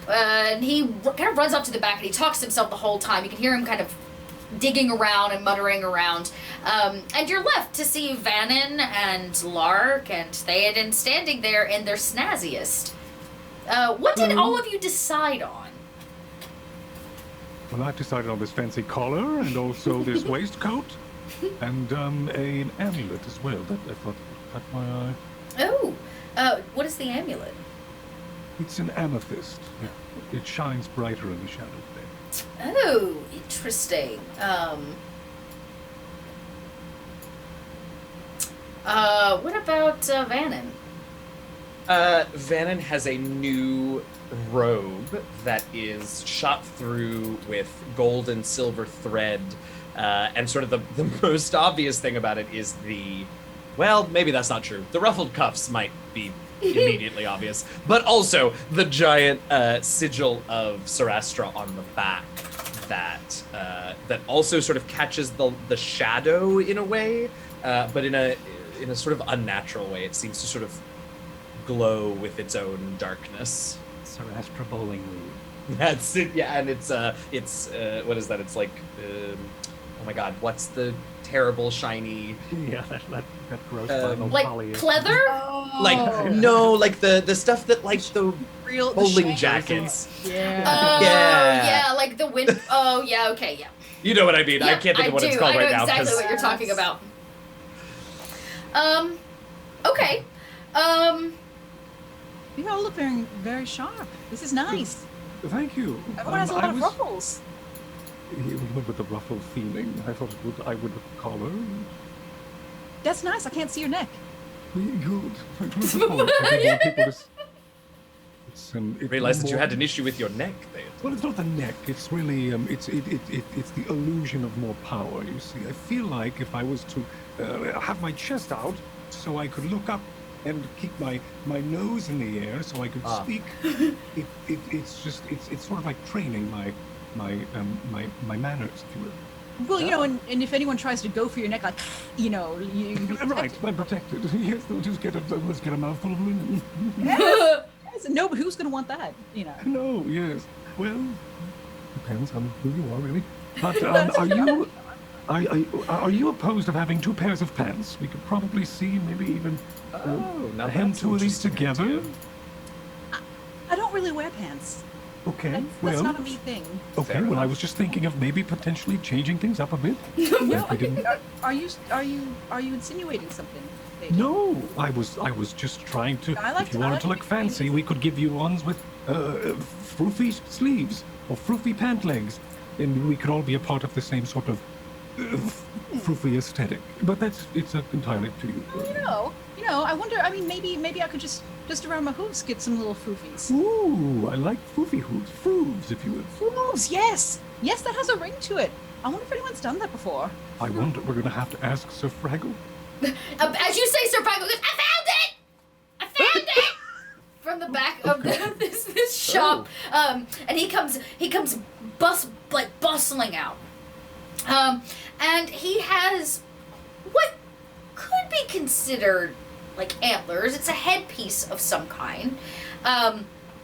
and he kind of runs up to the back and he talks to himself the whole time. You can hear him kind of digging around and muttering around. And you're left to see Vannon and Lark and Theoden standing there in their snazziest. What did all of you decide on? Well, I've decided on this fancy collar and also this waistcoat and an amulet as well that I thought caught my eye. Oh, what is the amulet? It's an amethyst. It shines brighter in the shadow there. Oh, interesting. What about Vannon? Vannon has a new robe that is shot through with gold and silver thread, and sort of the most obvious thing about it is well, maybe that's not true. The ruffled cuffs might be immediately obvious, but also the giant sigil of Sarastra on the back that also sort of catches the shadow in a way, but in a sort of unnatural way. It seems to sort of glow with its own darkness. Sarastra bowling league. That's it. Yeah, and it's what is that? It's like oh my god, what's the terrible shiny? Yeah, that gross vinyl like poly. pleather? Like no, like the stuff that like the real bowling jackets. Yeah. Oh, Yeah. yeah, like the wind. Oh, yeah, okay, yeah. You know what I mean? Yeah, I can't think of what it's called right now. I know exactly what you're talking about. Okay. You all look very, very sharp. This is nice. Thank you. Everyone has a lot of ruffles. He went with the ruffled theming. I thought I would collar. That's nice. I can't see your neck. Good. I didn't want people to. I realized that you had an issue with your neck there. Well, it's not the neck. It's really it's the illusion of more power. You see, I feel like if I was to have my chest out so I could look up and keep my nose in the air so I could speak, it's sort of like training my manners, if you will. Well, and if anyone tries to go for your neck, like, you right, I'm protected. Yes, let's get a mouthful of linen. Yes, no, but who's going to want that? No, yes. Well, depends on who you are, really. But are you opposed of having two pairs of pants? We could probably see maybe even hem two of these together. I don't really wear pants. Okay, that's not a me thing. Okay, well, I was just thinking of maybe potentially changing things up a bit. No, are you insinuating something? No, I was just trying to. If you wanted to look fancy, we could give you ones with froofy sleeves or froofy pant legs, and we could all be a part of the same sort of froofy aesthetic. But it's entirely up to you. I wonder. I mean, maybe I could just around my hooves get some little froofies. Ooh, I like foofy hooves, frooves, if you will. Frooves, yes, that has a ring to it. I wonder if anyone's done that before. I wonder. We're gonna have to ask Sir Fraggle. As you say, Sir Fraggle goes, I found it from the back of this shop. And he comes bustling out. And he has what could be considered like antlers. It's a headpiece of some kind.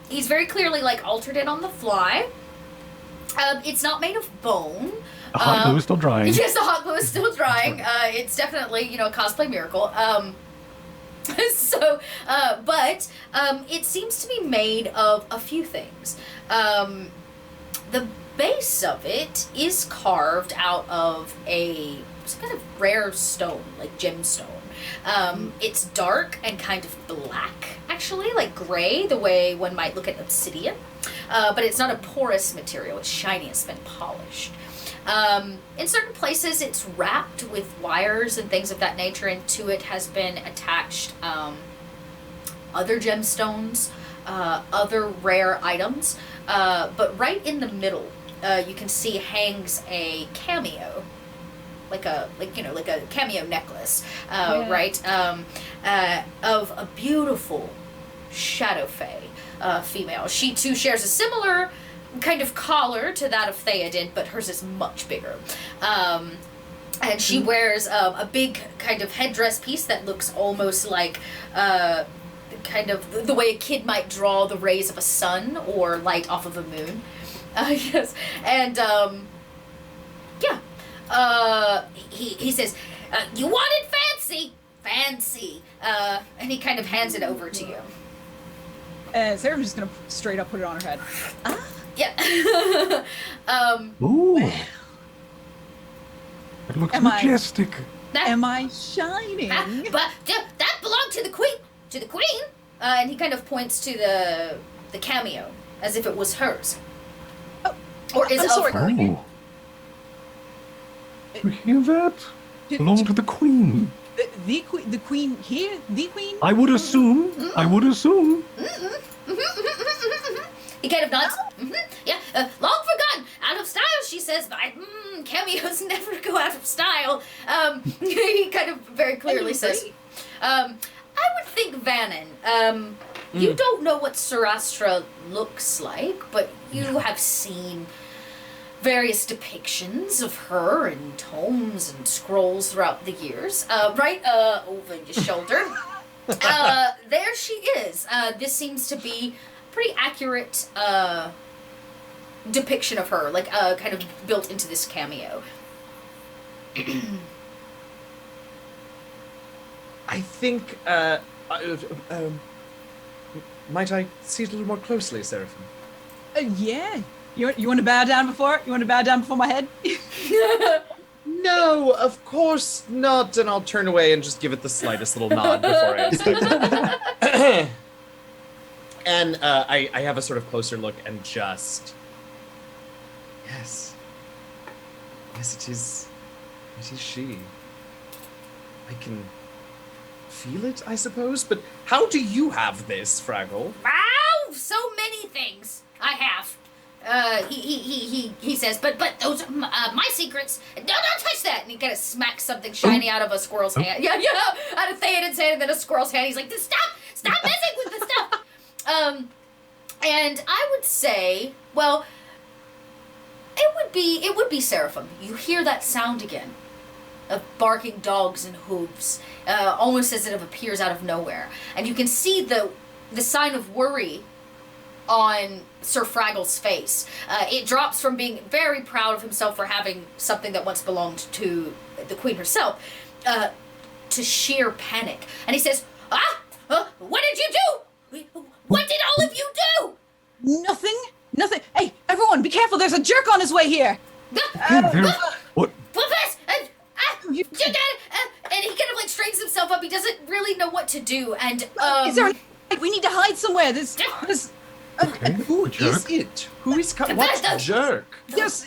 He's very clearly like altered it on the fly. It's not made of bone. The hot glue is still drying. Yes, the hot glue is still drying. It's definitely, a cosplay miracle. But it seems to be made of a few things. The base of it is carved out of a some kind of rare stone, like gemstone. It's dark and kind of black, actually, like gray, the way one might look at obsidian. But it's not a porous material. It's shiny. It's been polished. In certain places, it's wrapped with wires and things of that nature, and to it has been attached other gemstones, other rare items. But right in the middle, you can see hangs a cameo, like a cameo necklace, right? Of a beautiful shadow fae female. She too shares a similar kind of collar to that of Theoden, but hers is much bigger. And she wears a big kind of headdress piece that looks almost like kind of the way a kid might draw the rays of a sun or light off of a moon. Yes. And he says, you wanted fancy. And he kind of hands it over to you. Sarah's just gonna straight up put it on her head. Yeah. Ooh. It looks majestic. Am I shining? But that belonged to the queen. To the queen. And he kind of points to the cameo as if it was hers. Oh, or is of her. Oh. You hear that? Belong to the queen. The queen here? The queen? I would assume. He kind of nods. Yeah, long forgotten. Out of style, she says, but cameos never go out of style. He kind of very clearly says, I would think Vannon, you don't know what Sarastra looks like, but you have seen various depictions of her in tomes and scrolls throughout the years. Right over your shoulder. There she is. This seems to be pretty accurate depiction of her, like kind of built into this cameo. I think, might I see it a little more closely, Seraphim? Yeah. You want to bow down before? You want to bow down before my head? No, of course not. And I'll turn away and just give it the slightest little nod before I inspect it. And I have a sort of closer look and just... Yes, it is she. I can feel it, I suppose, but how do you have this, Fraggle? Wow, so many things I have. He says, but those are my secrets. Don't touch that. And he kind of smacks something shiny out of a squirrel's hand. Yeah, out of Theoden's hand and then a squirrel's hand. He's like, stop messing with the stuff. And I would say, well, it would be Seraphim. You hear that sound again of barking dogs and hooves, almost as if it appears out of nowhere. And you can see the sign of worry on Sir Fraggle's face. It drops from being very proud of himself for having something that once belonged to the queen herself, to sheer panic. And he says, what did you do? What did all of you do? Nothing. Hey, everyone, be careful. There's a jerk on his way here. What? And he kind of like straightens himself up. He doesn't really know what to do. And is there? We need to hide somewhere. There's Okay. Who is it? Who is what jerk? Yes,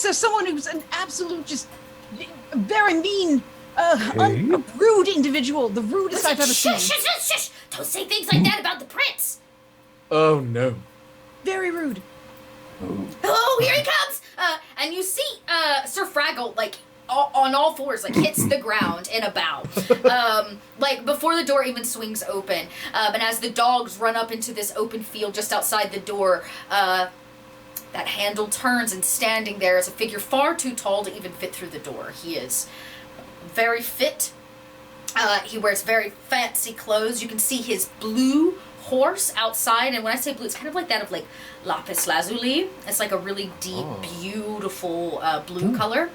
there's someone who's an absolute, just very mean, rude individual. The rudest I've ever seen. Shush! Don't say things like that about the prince. Oh no. Very rude. Oh, here he comes! And you see Sir Fraggle, like, on all fours, like, hits the ground in a bow. Like, before the door even swings open. And as the dogs run up into this open field just outside the door, that handle turns, and standing there is a figure far too tall to even fit through the door. He is very fit. He wears very fancy clothes. You can see his blue horse outside, and when I say blue, it's kind of like that of like lapis lazuli. It's like a really deep, beautiful blue color.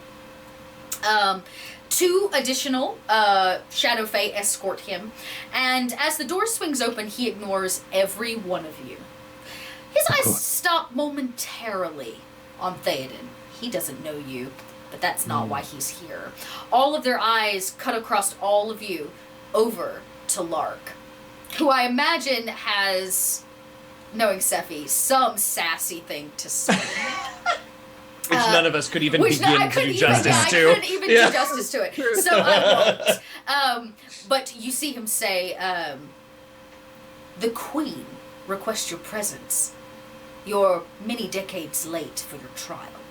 Two additional Shadow Fae escort him, and as the door swings open, he ignores every one of you. His eyes stop momentarily on Theoden. He doesn't know you, but that's not why he's here. All of their eyes cut across all of you over to Lark, who I imagine has, knowing Sephi, some sassy thing to say. Which none of us could even begin to do justice to. I couldn't even do justice to it, so I won't. But you see him say, the Queen requests your presence. You're many decades late for your trial.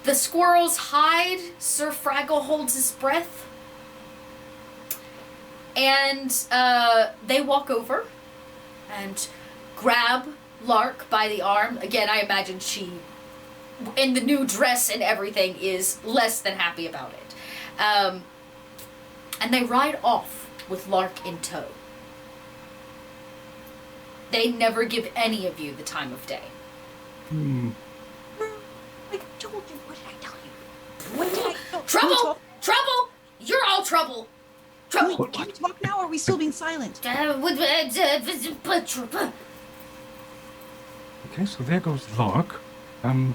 The squirrels hide. Sir Fraggle holds his breath. And they walk over and grab Lark by the arm. Again, I imagine she, in the new dress and everything, is less than happy about it. And they ride off with Lark in tow. They never give any of you the time of day. I told you. What did I tell you? What did I? Trouble! Trouble! You're all trouble! Trouble! Can we talk now, or are we still being silent? Okay, so there goes Lark. Are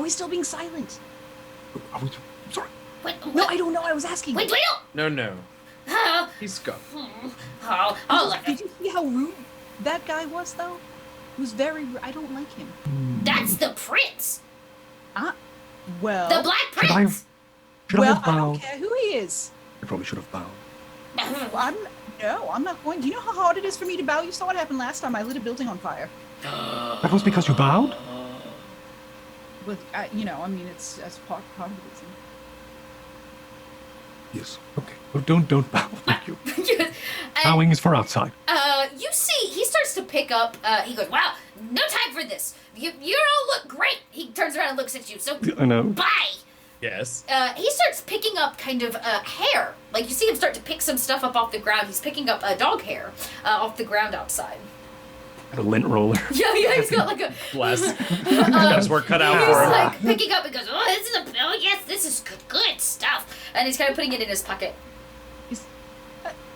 we still being silent? Are we... Sorry. No, I don't know. I was asking. Wait! No. He's gone. Did you see how rude that guy was, though? He was very... I don't like him. That's the prince! Well... The Black Prince! Should I have I bowed? don't care who he is. I probably should have bowed. I'm not going... Do you know how hard it is for me to bow? You saw what happened last time. I lit a building on fire. That was because you bowed? With, it's as part of the reason. Yes. Okay. Well, don't bow. Thank you. And, Bowing is for outside. you see, he starts to pick up, he goes, wow, no time for this. You all look great. He turns around and looks at you, so I know. bye. Yes. He starts picking up kind of hair. Like, you see him start to pick some stuff up off the ground. He's picking up dog hair off the ground outside. A lint roller. Yeah, he's got like a... Bless. That's work cut out for He's him. like picking up and goes, this is good stuff. And he's kind of putting it in his pocket.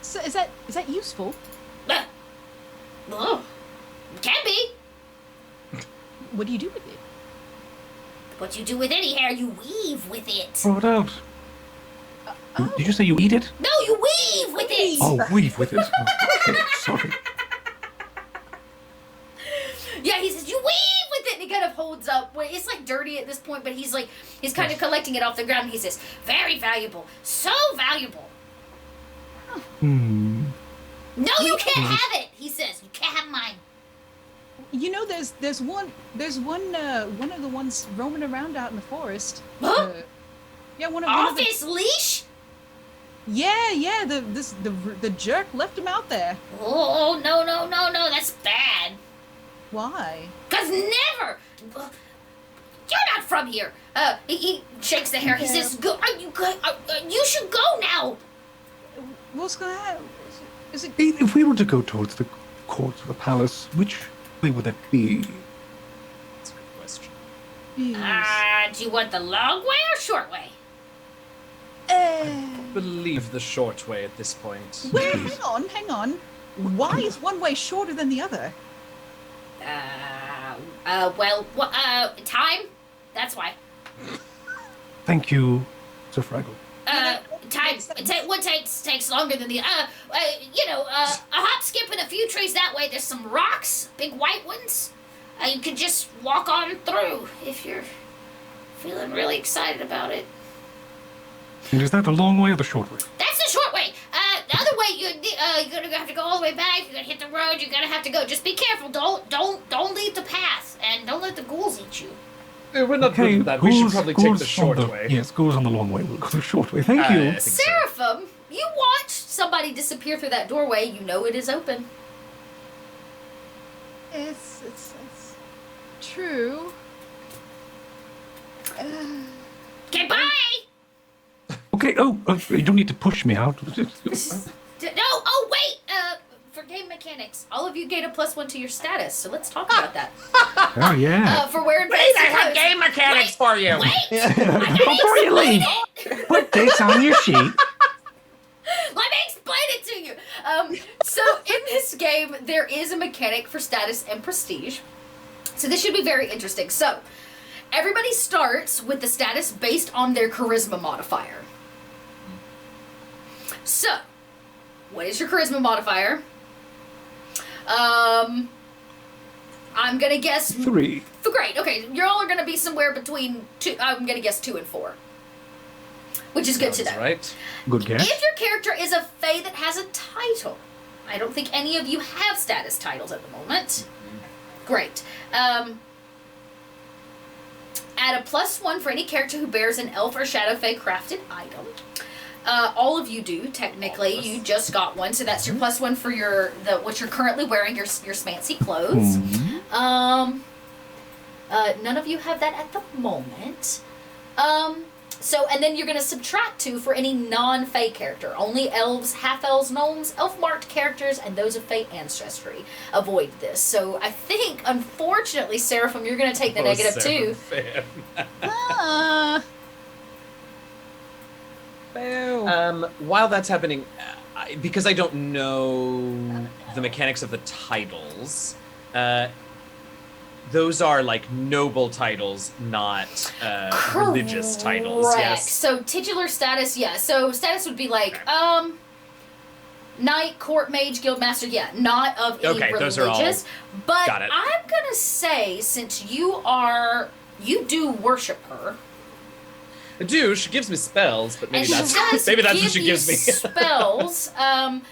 So is that useful? Oh, can be. What do you do with it? What you do with any hair, you weave with it. Throw it out. Did you say you eat it? No, you weave with it. Oh, weave with it. Oh, okay, sorry. Yeah, he says, you weave with it, and he kind of holds up. Well, it's like dirty at this point, but he's kind of collecting it off the ground. And he says, very valuable, so valuable. No, you can't have it. He says, you can't have mine. You know, there's one of the ones roaming around out in the forest. Huh? Yeah, one Off of the, his leash? Yeah, the jerk left him out there. Oh, no, that's bad. Why? 'Cause never. You're not from here. He shakes the hair. He says, "Go. You should go now." What's gonna happen? Is it? If we were to go towards the courts of the palace, which way would that be? That's a good question. Do you want the long way or short way? I believe the short way at this point. Wait, hang on. Why is one way shorter than the other? Time? That's why. Thank you, Sir Fraggle. Time. What takes longer than the, a hop, skip, and a few trees that way. There's some rocks, big white ones. You could just walk on through if you're feeling really excited about it. And is that the long way or the short way? That's the short way. The other way, you're gonna have to go all the way back. You're gonna hit the road. You're gonna have to go. Just be careful. Don't leave the path, and don't let the ghouls eat you. We're not good with that. We should probably take the short way. Yes, ghouls on the long way. We'll go the short way. Thank you. Seraphim, you watch somebody disappear through that doorway. You know it is open. It's true. Okay, bye. Okay. You don't need to push me out. No. Oh, wait. For game mechanics, all of you gain a +1 to your status. So let's talk about that. Oh yeah. For wearing Wait, I fancy have clothes. game mechanics for you. Wait. Before you leave, put this on your sheet. Let me explain it to you. So in this game, there is a mechanic for status and prestige. So this should be very interesting. So, everybody starts with the status based on their charisma modifier. So, what is your charisma modifier? I'm gonna guess 3. Great. Okay, you all are gonna be somewhere between 2. I'm gonna guess 2 and 4, which is good to know. Right. Good guess. If your character is a fae that has a title, I don't think any of you have status titles at the moment. Great. Add a +1 for any character who bears an elf or shadow fae crafted item. All of you do, technically. You just got one, so that's your +1 for what you're currently wearing, your fancy clothes. None of you have that at the moment. And then you're going to subtract 2 for any non-fae character. Only elves, half-elves, gnomes, elf-marked characters, and those of fae ancestry avoid this. So I think, unfortunately, Seraphim, you're going to take the -2. Boo. While that's happening, because I don't know the mechanics of the titles, those are like noble titles, not religious titles. Correct. Yes. So titular status, yeah. So status would be like knight, court mage, guild master, yeah, not of any Okay, religious. those are all- But got it. I'm gonna say, since you do worship her. I do. She gives me spells, but maybe And that's she does maybe that's give what she you gives me. spells. And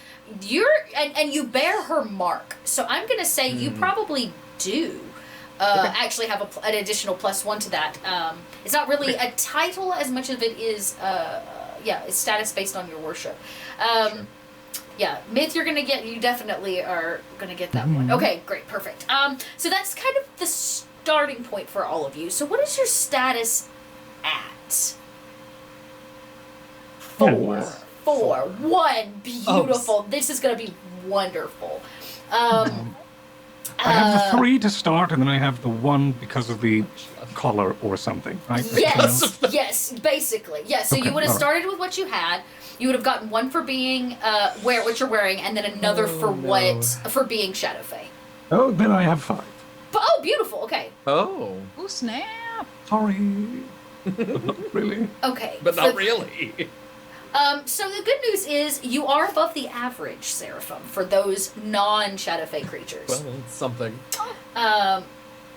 you bear her mark. So I'm gonna say you probably do actually have an additional +1 to that. It's not really a title as much as it is it's status based on your worship. Sure. Yeah, Myth, you definitely are gonna get that one. Okay, great, perfect. So that's kind of the starting point for all of you. So what is your status at? 4. 1. Beautiful. This is gonna be wonderful. I have the 3 to start, and then I have the 1 because of the collar or something, right? Yes, basically. Yes, so Okay, you would have all right. started with what you had. You would have gotten 1 for being what you're wearing, and then another for being Shadow Fae. Oh, then I have 5. Oh, beautiful. Okay. Oh, Oh, snap. Sorry. But not really. Okay. but not really. So the good news is you are above the average, Seraphim, for those non-Shadow Fae creatures. Well, it's something.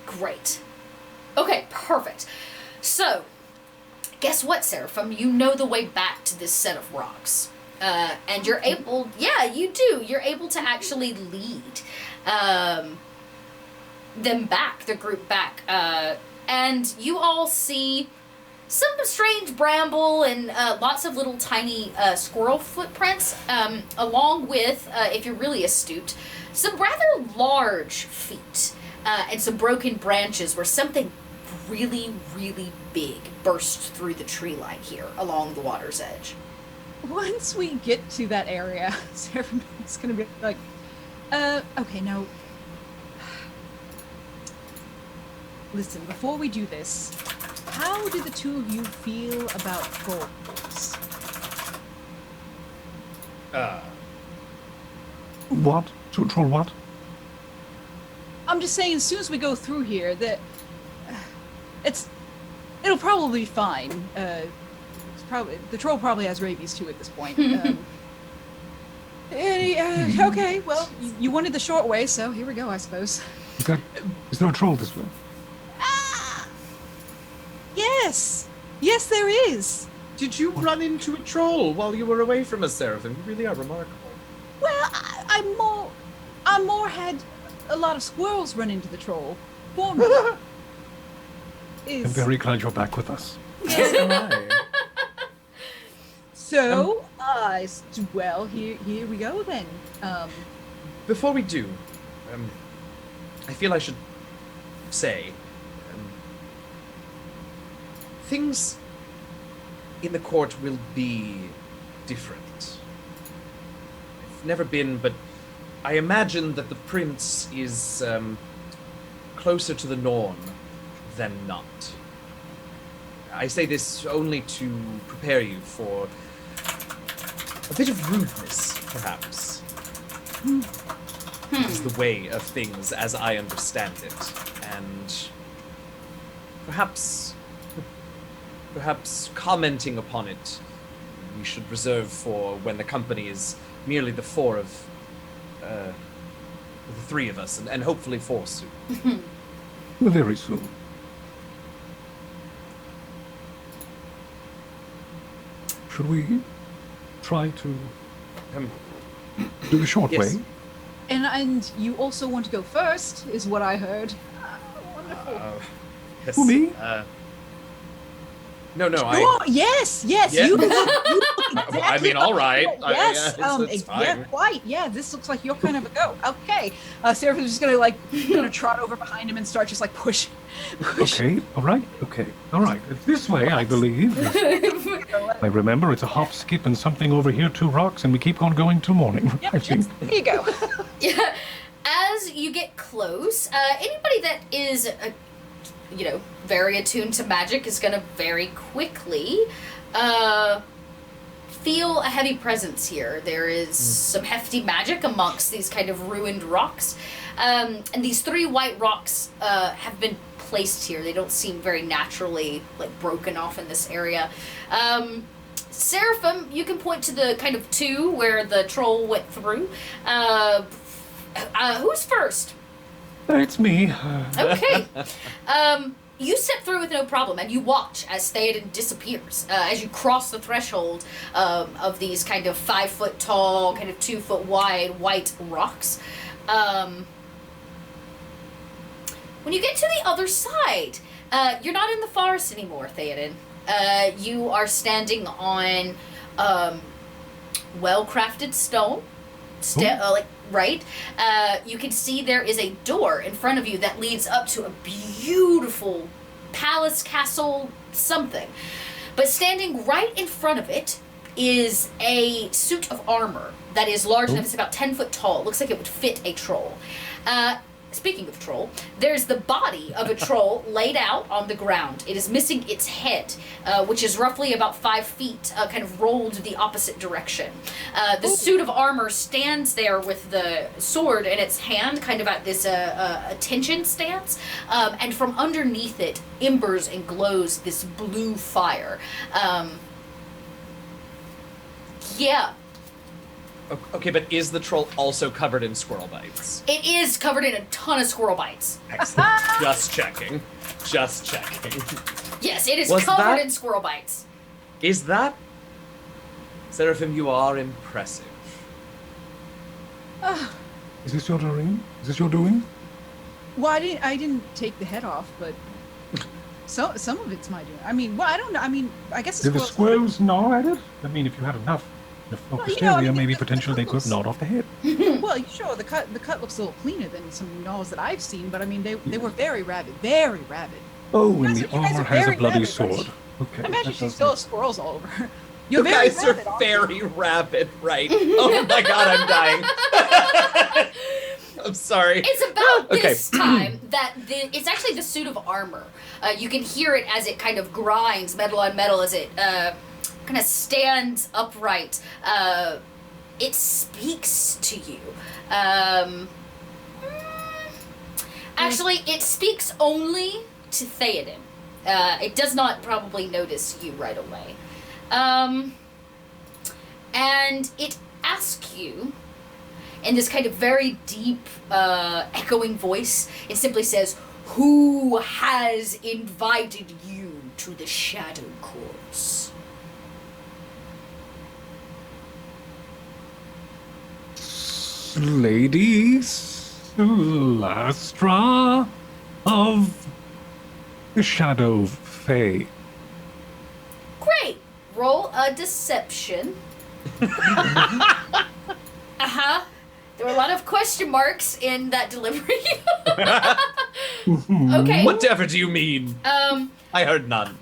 Great. Okay, perfect. So, guess what, Seraphim? You know the way back to this set of rocks. And you're able... Yeah, you do. You're able to actually lead them back, the group back. And you all see some strange bramble and lots of little tiny squirrel footprints, along with, if you're really astute, some rather large feet and some broken branches where something really, really big burst through the tree line here along the water's edge. Once we get to that area, Seraphim's gonna be like, okay, now, listen, before we do this, how do the two of you feel about trolls? What? Troll what? I'm just saying, as soon as we go through here, that it'll probably be fine. The troll probably has rabies too at this point. Okay, well, you wanted the short way, so here we go, I suppose. Is there a troll this way? Yes, there is. Did you run into a troll while you were away from us, Seraphim? You really are remarkable. Well, I more had a lot of squirrels run into the troll for me. I'm very glad you're back with us. Yes, am I. So, well, here we go then. Before we do, I feel I should say, things in the court will be different. I've never been, but I imagine that the prince is closer to the norm than not. I say this only to prepare you for a bit of rudeness, perhaps. Is the way of things as I understand it. and perhaps commenting upon it we should reserve for when the company is merely the four of the three of us, and hopefully four soon. Very soon. Should we try to do the short yes. way? And you also want to go first, is what I heard. Wonderful. Yes. Who, me? No, Yes, Yeah. you I mean, all right. Yes, it's fine. yeah, quite. Yeah, this looks like you're kind of a go. Okay, Seraphim's just gonna trot over behind him and start just like push. Okay, all right, It's this way, I believe. I remember it's a hop, skip, and something over here, 2 rocks, and we keep on going till morning. Yep, I think. there you go. Yeah. As you get close, anybody that is, very attuned to magic is going to very quickly feel a heavy presence here. There is some hefty magic amongst these kind of ruined rocks. And these 3 white rocks have been placed here. They don't seem very naturally, broken off in this area. Seraphim, you can point to the kind of 2 where the troll went through. Who's first? It's me. Okay. You step through with no problem, and you watch as Theoden disappears. As you cross the threshold of these kind of 5 foot tall, kind of 2 foot wide white rocks. When you get to the other side, you're not in the forest anymore, Theoden. You are standing on well-crafted stone. Right? You can see there is a door in front of you that leads up to a beautiful palace, castle, something. But standing right in front of it is a suit of armor that is large enough. It's about 10 foot tall. It looks like it would fit a troll. Speaking of troll, there's the body of a troll laid out on the ground. It is missing its head, which is roughly about 5 feet, kind of rolled the opposite direction. The suit of armor stands there with the sword in its hand, kind of at this attention stance, and from underneath it embers and glows this blue fire. Yeah. Okay, but is the troll also covered in squirrel bites? It is covered in a ton of squirrel bites. Excellent. Just checking. Yes, it is Was covered that- in squirrel bites. Is that... Seraphim, you are impressive. Is this your doing? Well, I didn't take the head off, but some of it's my doing. I mean, well, I don't know. I mean, I guess Did the squirrels gnaw at it? I mean, if you had enough focused area, maybe the potentially they could have gnawed off the head. Well, sure, the cut looks a little cleaner than some gnaws that I've seen, but I mean, they were very rabid, very rabid. Oh, You and guys the are- you guys armor are has a very bloody rabid, sword. right? Okay. I imagine that she does still make- has squirrels all over her. You You're very guys are rabid, aren't very rabid, right? Oh my god, I'm dying. I'm sorry. It's about Okay. this time that it's actually the suit of armor. You can hear it as it kind of grinds metal on metal as it kind of stands upright. It speaks to you. Actually, it speaks only to Theoden. It does not probably notice you right away. And it asks you, in this kind of very deep, echoing voice, it simply says, "Who has invited you to the Shadow Courts?" Lady Celastra of the Shadow Fae. Great. Roll a deception. Uh-huh. There were a lot of question marks in that delivery. Okay. Whatever do you mean? I heard none.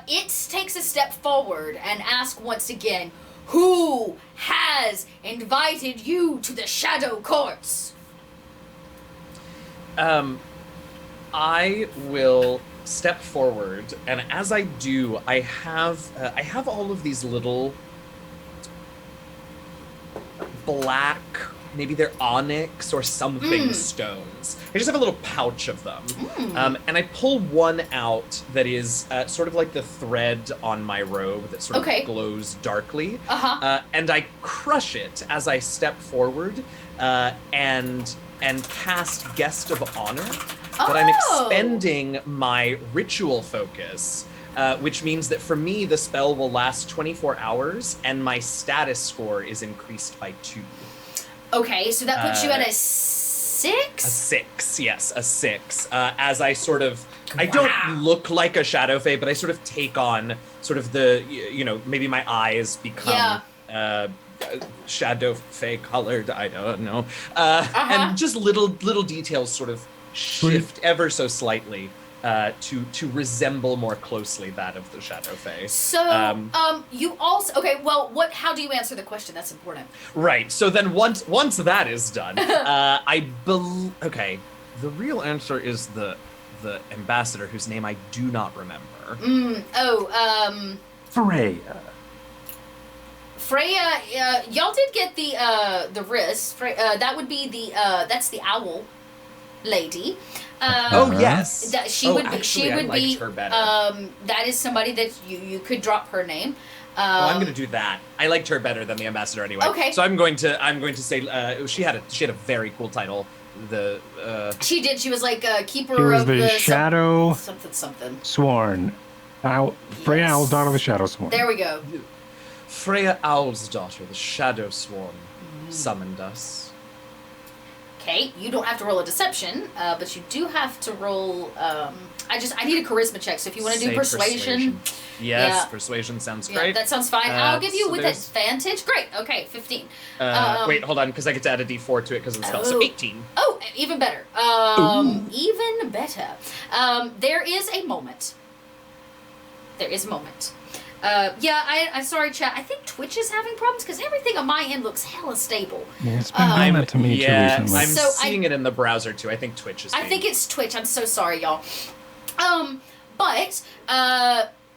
It takes a step forward and asks once again, "Who has invited you to the Shadow Courts?" I will step forward, and as I do, I have all of these little black maybe they're onyx or something stones. I just have a little pouch of them. And I pull one out that is sort of like the thread on my robe that sort of glows darkly. And I crush it as I step forward and cast Guest of Honor. But I'm expending my ritual focus, which means that for me, the spell will last 24 hours, and my status score is increased by 2. Okay, so that puts you at a 6? A 6, yes, a 6. As I sort of, I don't look like a Shadow Fae, but I sort of take on sort of the, maybe my eyes become Shadow Fae colored, I don't know. And just little details sort of shift ever so slightly to resemble more closely that of the Shadow Fae. So, you also how do you answer the question? That's important. Right. So then once that is done, the real answer is the ambassador whose name I do not remember. Freya, y'all did get the wrist. That would be that's the owl lady. Yes. She would be her better. that is somebody that you could drop her name. I'm going to do that. I liked her better than the ambassador anyway. Okay. So I'm going to say she had a very cool title. She did. She was like keeper she was of the shadow something. Sworn. Freya Owl's daughter, the Shadow Sworn. There we go. Freya Owl's daughter, the Shadow Sworn, summoned us. Okay, you don't have to roll a deception, but you do have to roll. I need a charisma check. So if you want to do persuasion. Yes, persuasion sounds great. Yeah, that sounds fine. I'll give you so with advantage. Great. Okay, 15. Wait, hold on, because I get to add a d4 to it because of the spell. So 18. Oh, even better. Even better. There is a moment. I'm sorry, chat. I think Twitch is having problems because everything on my end looks hella stable. Yeah, it's been doing that to me too recently. I'm seeing it in the browser too. I think Twitch is. I think it's Twitch. I'm so sorry, y'all. But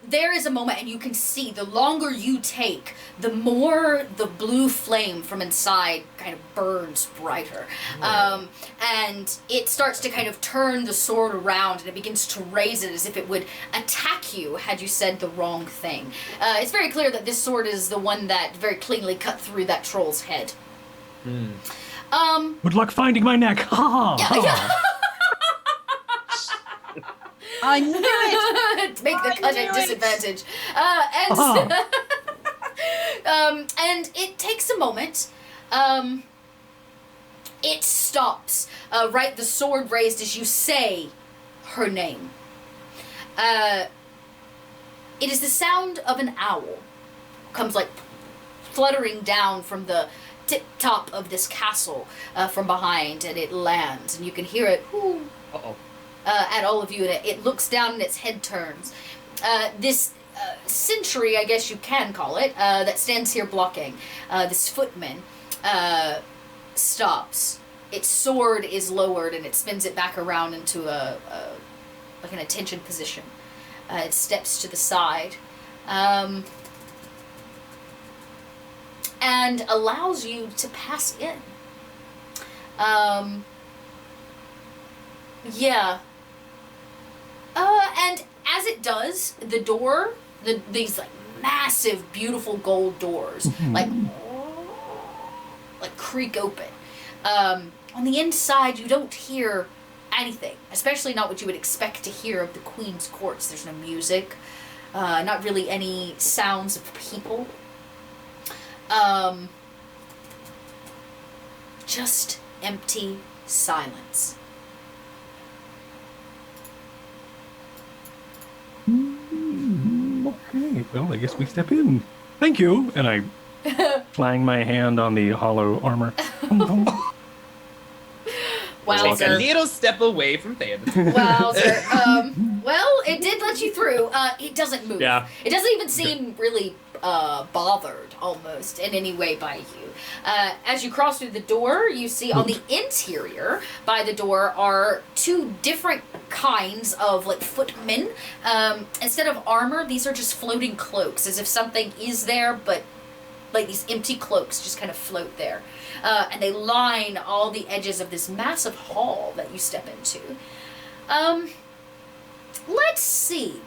there is a moment, and you can see the longer you take, the more the blue flame from inside kind of burns brighter. And it starts to kind of turn the sword around, and it begins to raise it as if it would attack you had you said the wrong thing. It's very clear that this sword is the one that very cleanly cut through that troll's head. Good luck finding my neck. Ha ha. Yeah. I knew it! Make the cut at disadvantage. And it takes a moment. It stops. The sword raised as you say her name. It is the sound of an owl. Comes like fluttering down from the tip-top of this castle from behind, and it lands, and you can hear it. Whoo, at all of you, and it looks down and its head turns. This sentry, I guess you can call it, that stands here blocking, this footman, stops. Its sword is lowered and it spins it back around into like an attention position. It steps to the side, and allows you to pass in. And as it does, the door, these like massive, beautiful gold doors, like creak open. On the inside, you don't hear anything, especially not what you would expect to hear of the Queen's courts. There's no music, not really any sounds of people. Just empty silence. Okay, well, I guess we step in. Thank you. And I clang my hand on the hollow armor. Wowzer. Take a little step away from Theoden. Wowzer. Well, it did let you through. It doesn't move. Yeah. It doesn't even seem really bothered, almost, in any way by you. As you cross through the door, you see on the interior, by the door, are two different kinds of, like, footmen. Instead of armor, these are just floating cloaks, as if something is there, but like these empty cloaks just kind of float there. And they line all the edges of this massive hall that you step into. Let's see.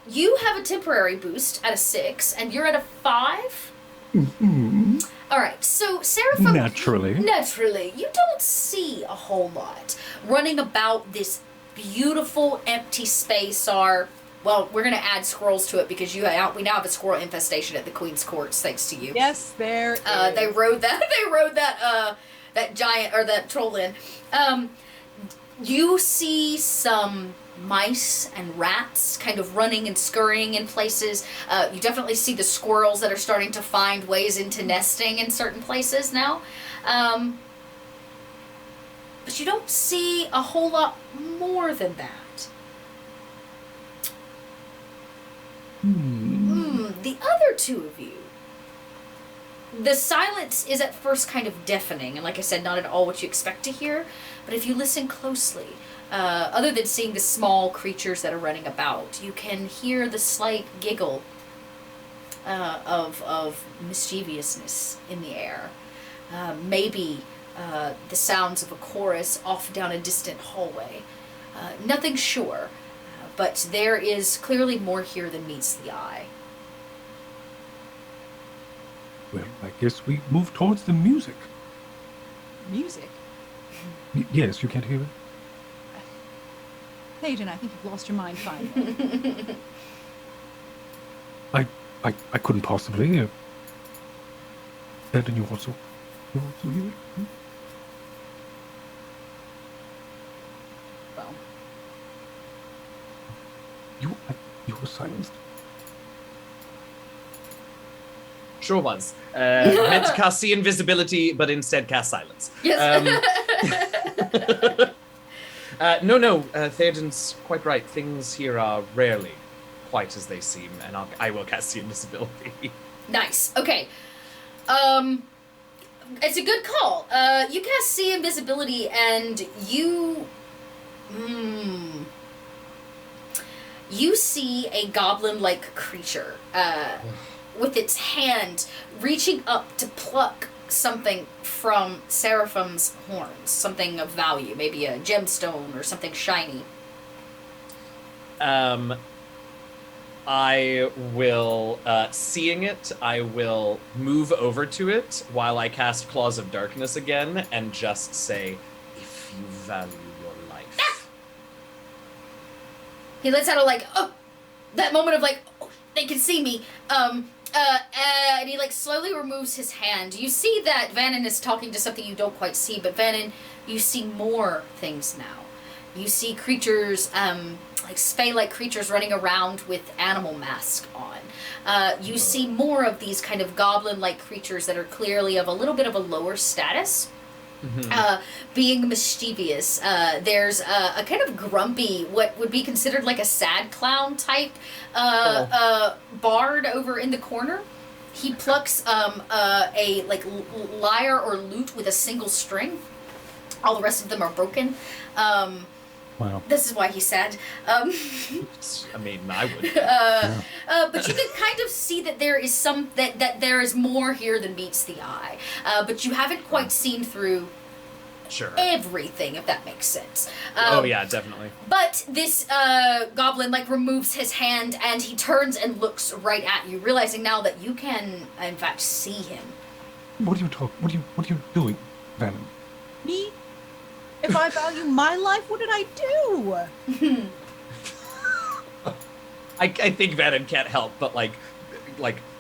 You have a temporary boost at a 6, and you're at a 5? Mm-hmm. Alright, so Seraphim... Naturally, you don't see a whole lot. Running about this beautiful empty space are... Well, we're going to add squirrels to it because we now have a squirrel infestation at the Queen's Courts, thanks to you. Yes, there is. They rode that giant, or that troll in. You see some mice and rats kind of running and scurrying in places. You definitely see the squirrels that are starting to find ways into nesting in certain places now. But you don't see a whole lot more than that. The other two of you, the silence is at first kind of deafening, and like I said, not at all what you expect to hear, but if you listen closely, other than seeing the small creatures that are running about, you can hear the slight giggle of mischievousness in the air. Maybe the sounds of a chorus off down a distant hallway. Nothing sure, but there is clearly more here than meets the eye. well, I guess we move towards the music. Music? Yes, you can't hear it? Paige, I think you've lost your mind finally. I couldn't possibly. And you also hear it? Well, You were silenced. Sure was. Meant to cast see invisibility, but instead cast silence. Yes. No, Theoden's quite right. Things here are rarely quite as they seem, and I will cast see invisibility. Nice. Okay. It's a good call. You cast see invisibility, and you see a goblin-like creature with its hand reaching up to pluck something from Seraphim's horns, something of value, maybe a gemstone or something shiny. I will, seeing it, I will move over to it while I cast Claws of Darkness again and just say, if you value your life. Ah! He lets out that moment of oh, they can see me. And he slowly removes his hand. You see that Vannon is talking to something you don't quite see, but Vannon, you see more things now. You see creatures, spay-like creatures running around with animal masks on. You see more of these kind of goblin-like creatures that are clearly of a little bit of a lower status. Mm-hmm. Being mischievous. There's a kind of grumpy, what would be considered a sad clown type bard over in the corner. He plucks a lyre or lute with a single string. All the rest of them are broken. Wow. This is why he's sad. I mean, I would. But you can kind of see that there is that there is more here than meets the eye. But you haven't quite seen through everything, if that makes sense. Oh yeah, definitely. But this goblin removes his hand and he turns and looks right at you, realizing now that you can in fact see him. What are you doing, Venom? Me? If I value my life, what did I do? I think Vannon can't help but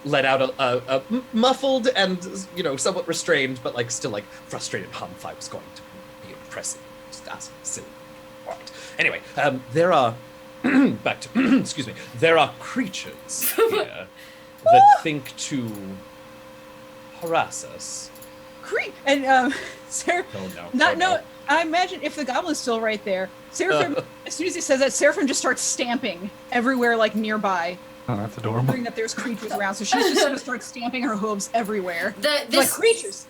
let out a muffled and somewhat restrained but still frustrated hum if I was going to be impressive. Just asking silly. All right. Anyway, there are back to excuse me. There are creatures here that think to harass us. Sarah. Oh no. No. I imagine if the goblin's still right there, Seraphim, as soon as he says that, Seraphim just starts stamping everywhere, nearby. Oh, that's adorable. Remembering that there's creatures around, so she's just going to start stamping her hooves everywhere. This creatures.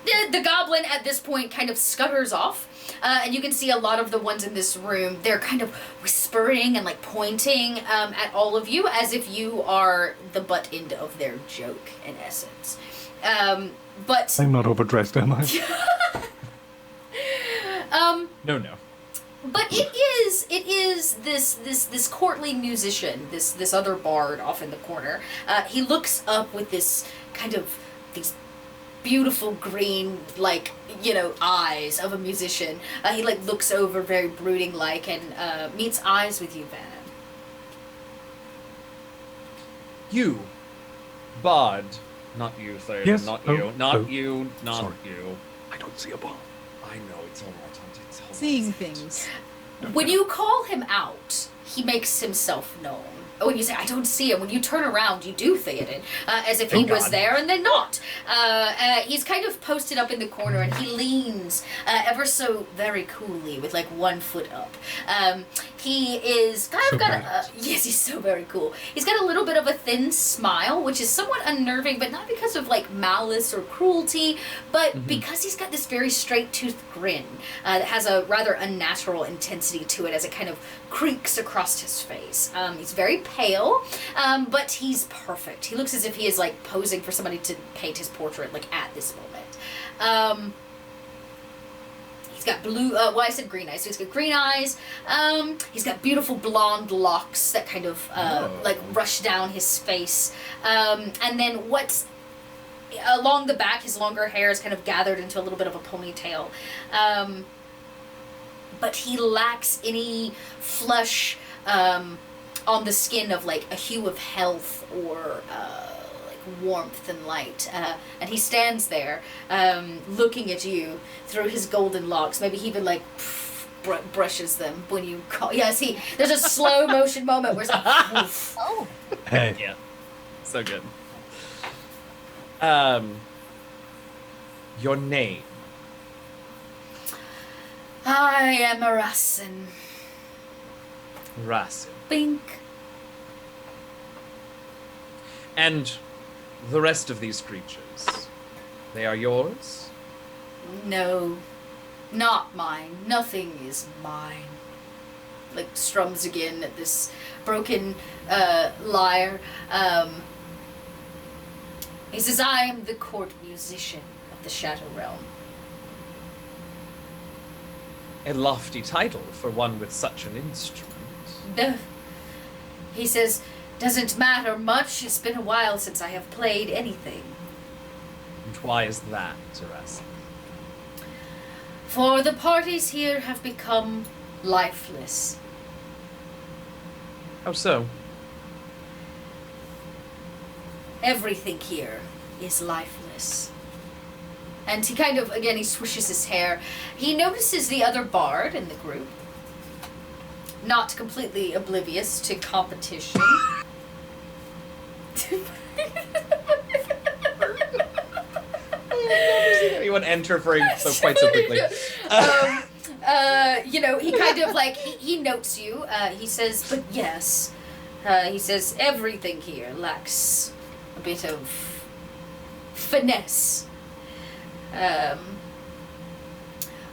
The goblin at this point kind of scutters off, and you can see a lot of the ones in this room, they're kind of whispering and like pointing at all of you as if you are the butt end of their joke, in essence. But I'm not overdressed, am I? No. But it is this courtly musician, this other bard off in the corner. He looks up with this kind of these beautiful green, like, eyes of a musician. He like looks over very brooding like and meets eyes with you, Van. You, bard, not you, Third. Yes. Not Oh, you, not oh. you, not Sorry. you. I don't see a ball. I know it's all right. It's all right. Seeing things. When you call him out, he makes himself known. When you say, I don't see him, when you turn around, you do, Theoden, as if he Thank was God. there and then not. He's kind of posted up in the corner and he leans ever so very coolly with like 1 foot up. He is kind of So got badass. yes, he's so very cool. He's got a little bit of a thin smile, which is somewhat unnerving, but not because of like malice or cruelty, but because he's got this very straight-toothed grin that has a rather unnatural intensity to it as it kind of creaks across his face. He's very pale, but he's perfect. He looks as if he is like posing for somebody to paint his portrait like at this moment. He's got blue, I said green eyes, so he's got green eyes. He's got beautiful blonde locks that kind of like rush down his face. And then what's along the back, his longer hair is kind of gathered into a little bit of a ponytail. But he lacks any flush on the skin of like a hue of health or like warmth and light. And he stands there looking at you through his golden locks. Maybe he even like brushes them when you call. Yeah, see, there's a slow motion moment where it's like, woof. Oh. Hey. Yeah. So good. Your name. I am a Rassen. Rasim. Bink. And the rest of these creatures, they are yours? No, not mine. Nothing is mine. Like strums again at this broken lyre. He says, I am the court musician of the Shadow Realm. A lofty title for one with such an instrument. No. He says, doesn't matter much. It's been a while since I have played anything. And why is that, Rasim? For the parties here have become lifeless. How so? Everything here is lifeless. And he kind of, again, he swishes his hair. He notices the other bard in the group. Not completely oblivious to competition. Anyone enter so quite so quickly? He kind of like, he notes you. He says, but yes. He says, everything here lacks a bit of finesse.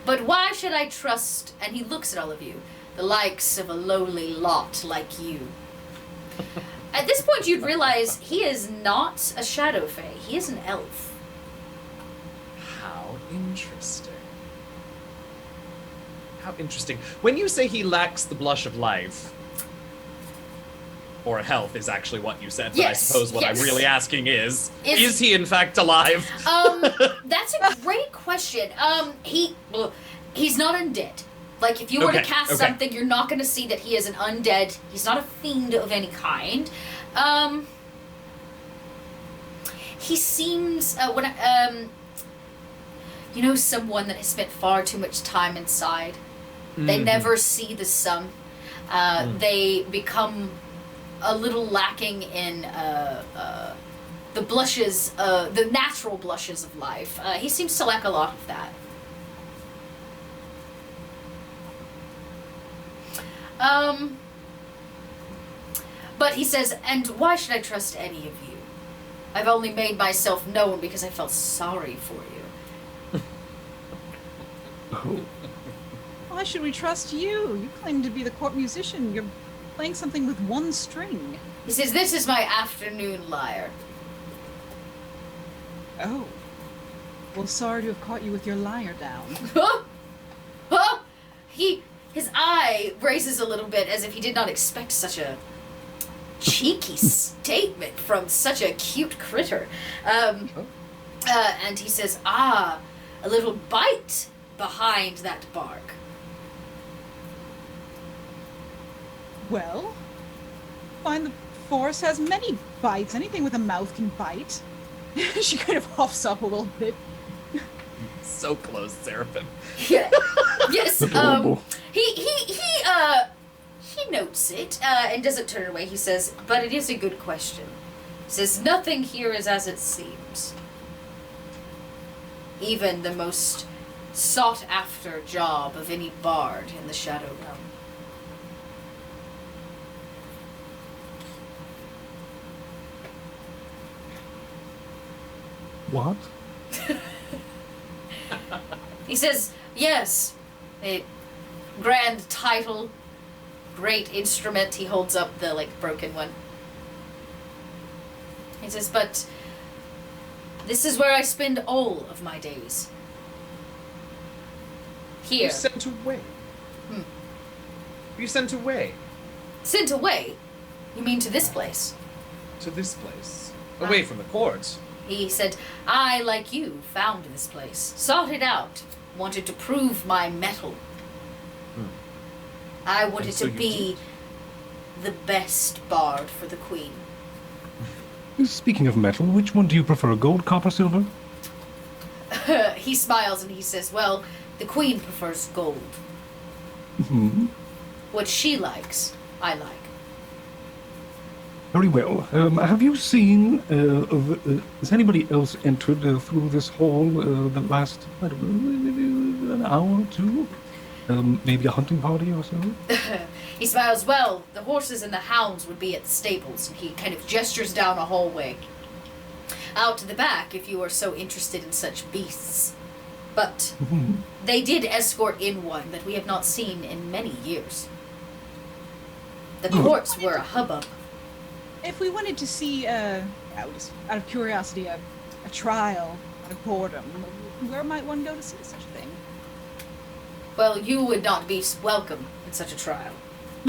But why should I trust, and he looks at all of you, the likes of a lowly lot like you? At this point, you'd realize he is not a shadow fae. He is an elf. How interesting. How interesting. When you say he lacks the blush of life, or health is actually what you said, but Yes, I suppose what yes. I'm really asking is he in fact alive? That's a great question. He's not undead. Like, if you were to cast something, you're not going to see that he is an undead. He's not a fiend of any kind. He seems, someone that has spent far too much time inside. They never see the sun. They become a little lacking in the blushes, the natural blushes of life. He seems to lack a lot of that. But he says, and why should I trust any of you? I've only made myself known because I felt sorry for you. Oh. Why should we trust you? You claim to be the court musician. You're playing something with one string. He says, "This is my afternoon lyre." Oh. Well, sorry to have caught you with your lyre down. His eye raises a little bit as if he did not expect such a cheeky statement from such a cute critter. And he says, a little bite behind that bark. Well, find the forest has many bites. Anything with a mouth can bite. She kind of huffs up a little bit. So close, Seraphim. Yeah. Yes. Adorable. He notes it and doesn't turn away. He says, "But it is a good question." He says, "Nothing here is as it seems. Even the most sought-after job of any bard in the Shadow Realm." What? He says, "Yes, a grand title, great instrument." He holds up the, broken one. He says, "But this is where I spend all of my days. Here." You sent away. You sent away Sent away? You mean to this place? to this place, away from the court. He said, "I, like you, found this place, sought it out, wanted to prove my mettle. I wanted And so to you be the best bard for the queen." Speaking of metal, which one do you prefer, gold, copper, silver? He smiles and he says, "Well, the queen prefers gold. Hmm. What she likes, I like." Very well. Have you seen, has anybody else entered through this hall the last, I don't know, an hour or two? Maybe a hunting party or so? He smiles, "Well, the horses and the hounds would be at the stables." And he kind of gestures down a hallway. "Out to the back, if you are so interested in such beasts. But they did escort in one that we have not seen in many years. The courts were a hubbub." If we wanted to see, out of curiosity, a trial out of boredom, where might one go to see such a thing? "Well, you would not be welcome in such a trial."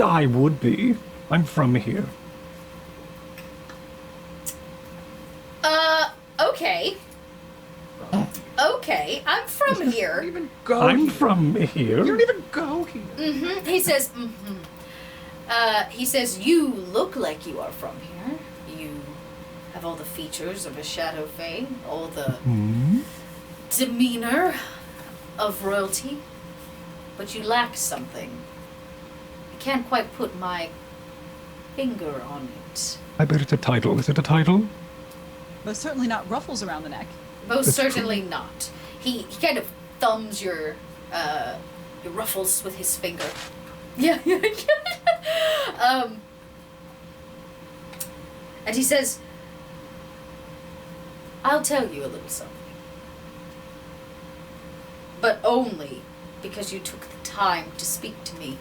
I would be. I'm from here. Okay. Okay, I'm from You here. don't even go I'm here. from here. You don't even go here. He says, he says, "You look like you are from here. You have all the features of a Shadow Fae, all the demeanor of royalty, but you lack something. I can't quite put my finger on it." I bet it's a title. Is it a title? But certainly not ruffles around the neck. Most That's certainly not. He kind of thumbs your ruffles with his finger. Yeah. And he says, "I'll tell you a little something. But only because you took the time to speak to me."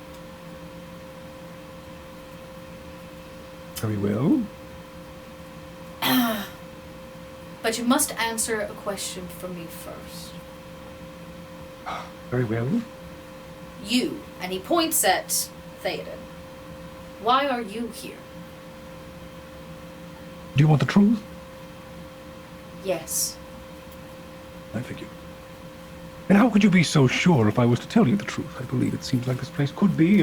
Very well. "But you must answer a question for me first. Very well. You," and he points at Theoden, "why are you here?" Do you want the truth? "Yes." I figured. And how could you be so sure if I was to tell you the truth? I believe it seems like this place could be,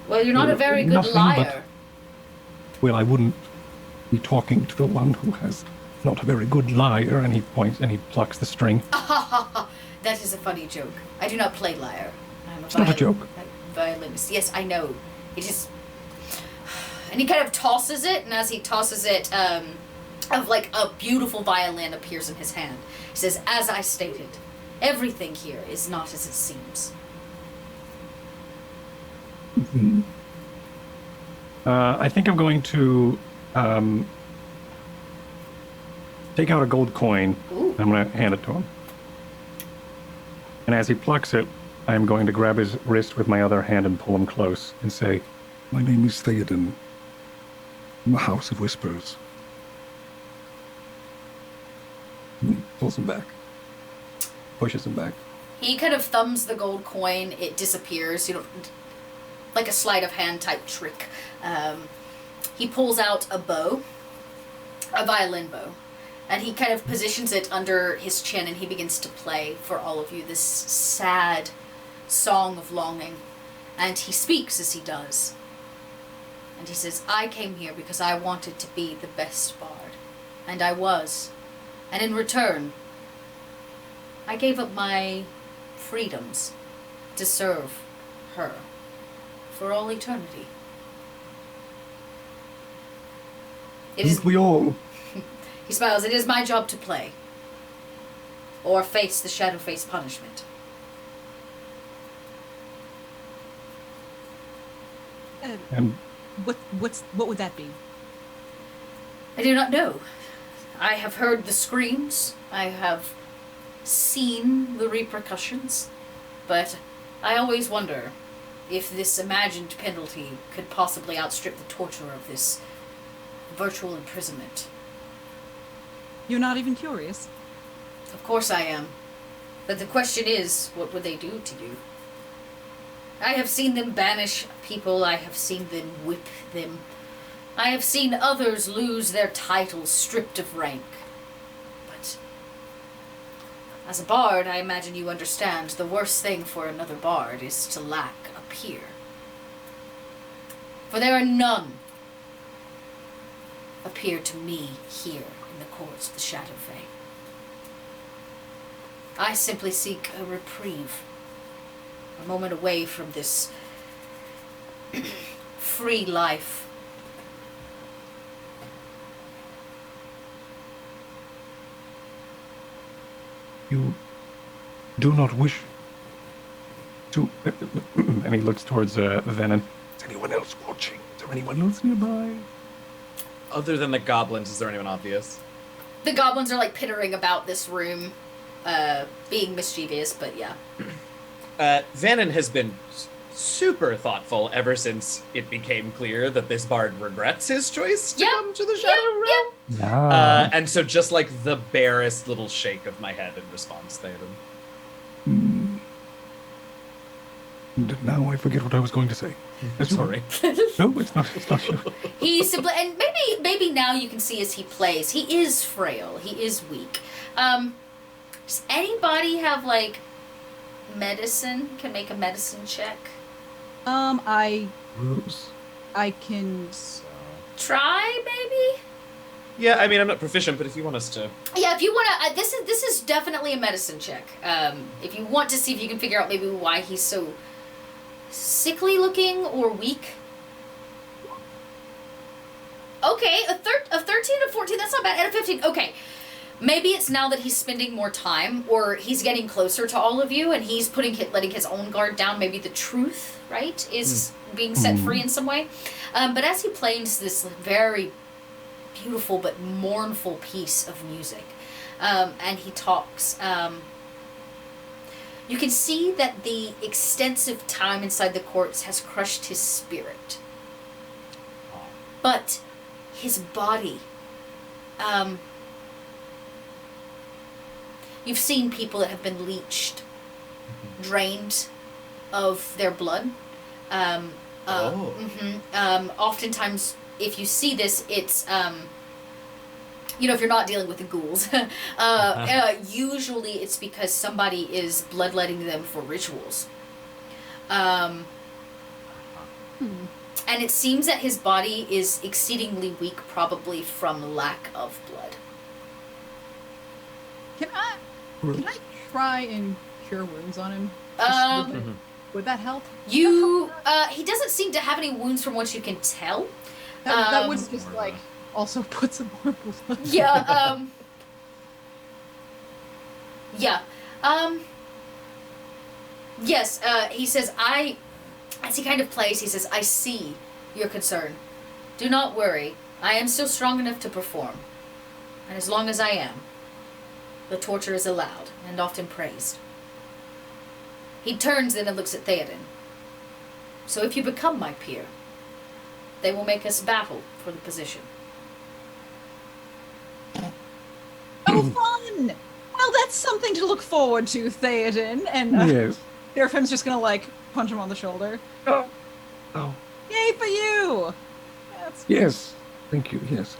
Well, you're not a very good nothing liar. well, I wouldn't be talking to the one who has not a very good liar, and he points and he plucks the string. That is a funny joke. I do not play lyre. I'm It's not a joke. Violinist. Yes, I know. It is. And he kind of tosses it, and as he tosses it, of like a beautiful violin appears in his hand. He says, "As I stated, everything here is not as it seems." I think I'm going to take out a gold coin. Ooh. I'm going to hand it to him. And as he plucks it, I am going to grab his wrist with my other hand and pull him close and say, My name is Theoden. I'm the House of Whispers. And he pulls him back. Pushes him back. He kind of thumbs the gold coin. It disappears. You know, like a sleight of hand type trick. He pulls out a bow, a violin bow, and he kind of positions it under his chin, and he begins to play for all of you this sad song of longing. And he speaks as he does. And he says, I came here because I wanted to be the best bard. And I was. And in return, I gave up my freedoms to serve her for all eternity. It is, We all. he smiles, it is my job to play. Or face the shadow face punishment. and What would that be? I do not know. I have heard the screams. I have seen the repercussions. But I always wonder if this imagined penalty could possibly outstrip the torture of this virtual imprisonment. You're not even curious. Of course I am. But the question is, what would they do to you? I have seen them banish people. I have seen them whip them. I have seen others lose their titles, stripped of rank. But as a bard, I imagine you understand the worst thing for another bard is to lack a peer. For there are none appear to me here in the courts of the Shadow Fae. I simply seek a reprieve, a moment away from this free life. you do not wish to... And he looks towards Venom. Is anyone else watching? Is there anyone else nearby? Other than the goblins, is there anyone obvious? The goblins are like pittering about this room, being mischievous, but yeah. Vannon has been super thoughtful ever since it became clear that this bard regrets his choice to come to the Shadow Realm. Yeah. And so just like the barest little shake of my head in response, Theoden. And now I forget what I was going to say. Sorry. No, it's not you. He simply, and maybe now you can see as he plays, he is frail, he is weak. Does anybody have like medicine? Can make a medicine check? Rose. I can. Try maybe. Yeah, I mean, I'm not proficient, but if you want us to... Yeah, if you want to, this is definitely a medicine check. If you want to see if you can figure out maybe why he's so sickly looking or weak. Okay, a 13, a 14, that's not bad, and a 15, okay. Maybe it's now that he's spending more time, or he's getting closer to all of you, and he's letting his own guard down. Maybe the truth, right, is being set free in some way. But as he plays this very beautiful but mournful piece of music, and he talks, you can see that the extensive time inside the courts has crushed his spirit. But his body, you've seen people that have been leeched, drained of their blood. Oftentimes, if you see this, it's, if you're not dealing with the ghouls, usually it's because somebody is bloodletting them for rituals. And it seems that his body is exceedingly weak, probably from lack of blood. Can I try and cure wounds on him? Would that help? He doesn't seem to have any wounds from what you can tell. That would just also put some more blood. Yeah. Yes. He says, as he kind of plays, he says, I see your concern. Do not worry. I am still strong enough to perform. And as long as I am, the torture is allowed and often praised. He turns then and looks at Theoden. So if you become my peer, they will make us battle for the position. Oh, fun! Well, that's something to look forward to, Theoden. And Yes. Seraphim's just gonna, like, punch him on the shoulder. Oh. Yay for you! That's Yes. Thank you. Yes.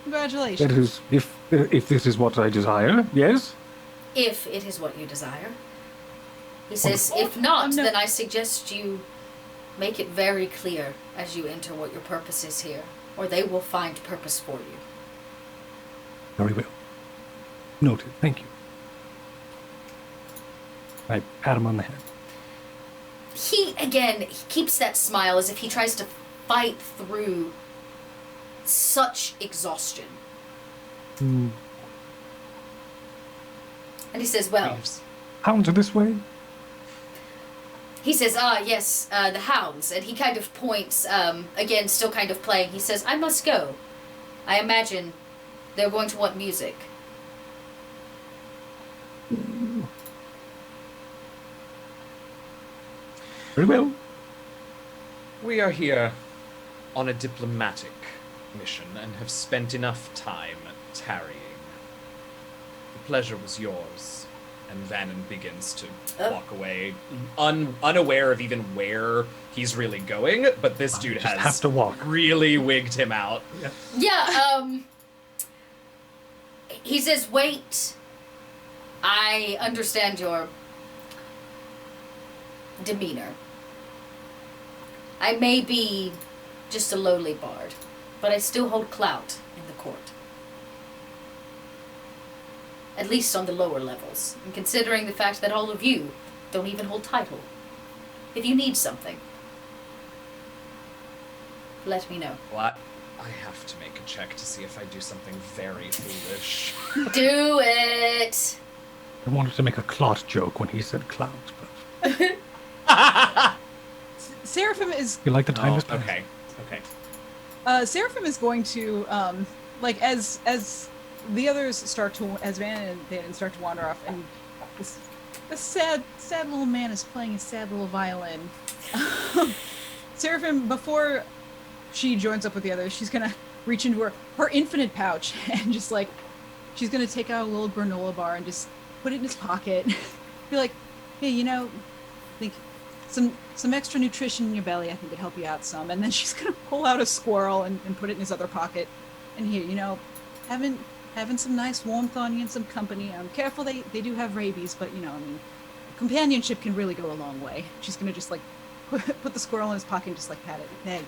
Congratulations. That is, if this is what I desire, yes. If it is what you desire. He says, Wonderful. if not, no. then I suggest you make it very clear as you enter what your purpose is here, or they will find purpose for you. Very well. Noted. Thank you. I pat him on the head. He keeps that smile as if he tries to fight through such exhaustion. Mm. And he says, well, Hounds are this way? he says, yes, the hounds. And he kind of points, again, still kind of playing. He says, I must go. I imagine they're going to want music. Very well. We are here on a diplomatic mission and have spent enough time tarrying. The pleasure was yours. And Vannon begins to walk away, unaware of even where he's really going, but this dude Just has have to walk. really wigged him out. Yeah, he says, wait, I understand your demeanor. I may be just a lowly bard, but I still hold clout in the court. At least on the lower levels, and considering the fact that all of you don't even hold title. If you need something, let me know. Well, I have to make a check to see if I do something very foolish. Do it! I wanted to make a clot joke when he said clout, but Seraphim is you like the time has passed. Okay. Seraphim is going to like as the others start to, as Van and Van start to wander off, and this sad little man is playing a sad little violin. Seraphim, before she joins up with the others, she's gonna reach into her infinite pouch and just like, she's gonna take out a little granola bar and just put it in his pocket. Be like, hey, I think some extra nutrition in your belly, I think would help you out some. And then she's gonna pull out a squirrel and put it in his other pocket. And here, having some nice warmth on you and some company. Careful, they do have rabies, but companionship can really go a long way. She's gonna just like put the squirrel in his pocket and just like pat it. There you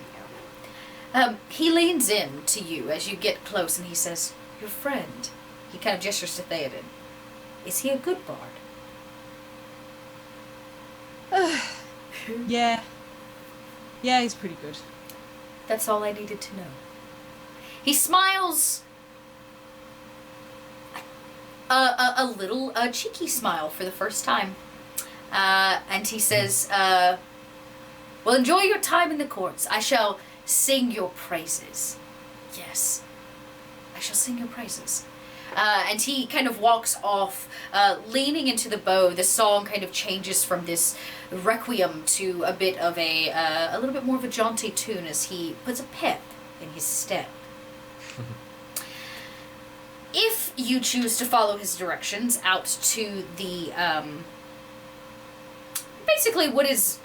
go. He leans in to you as you get close and he says, your friend. He kind of gestures to Theoden. Is he a good bard? Yeah, he's pretty good. That's all I needed to know. He smiles a little cheeky smile for the first time. And he says, well, enjoy your time in the courts. I shall sing your praises. Yes, I shall sing your praises. And he kind of walks off, leaning into the bow. The song kind of changes from this requiem to a bit of a little bit more of a jaunty tune as he puts a pep in his step. If you choose to follow his directions out to the, basically what is,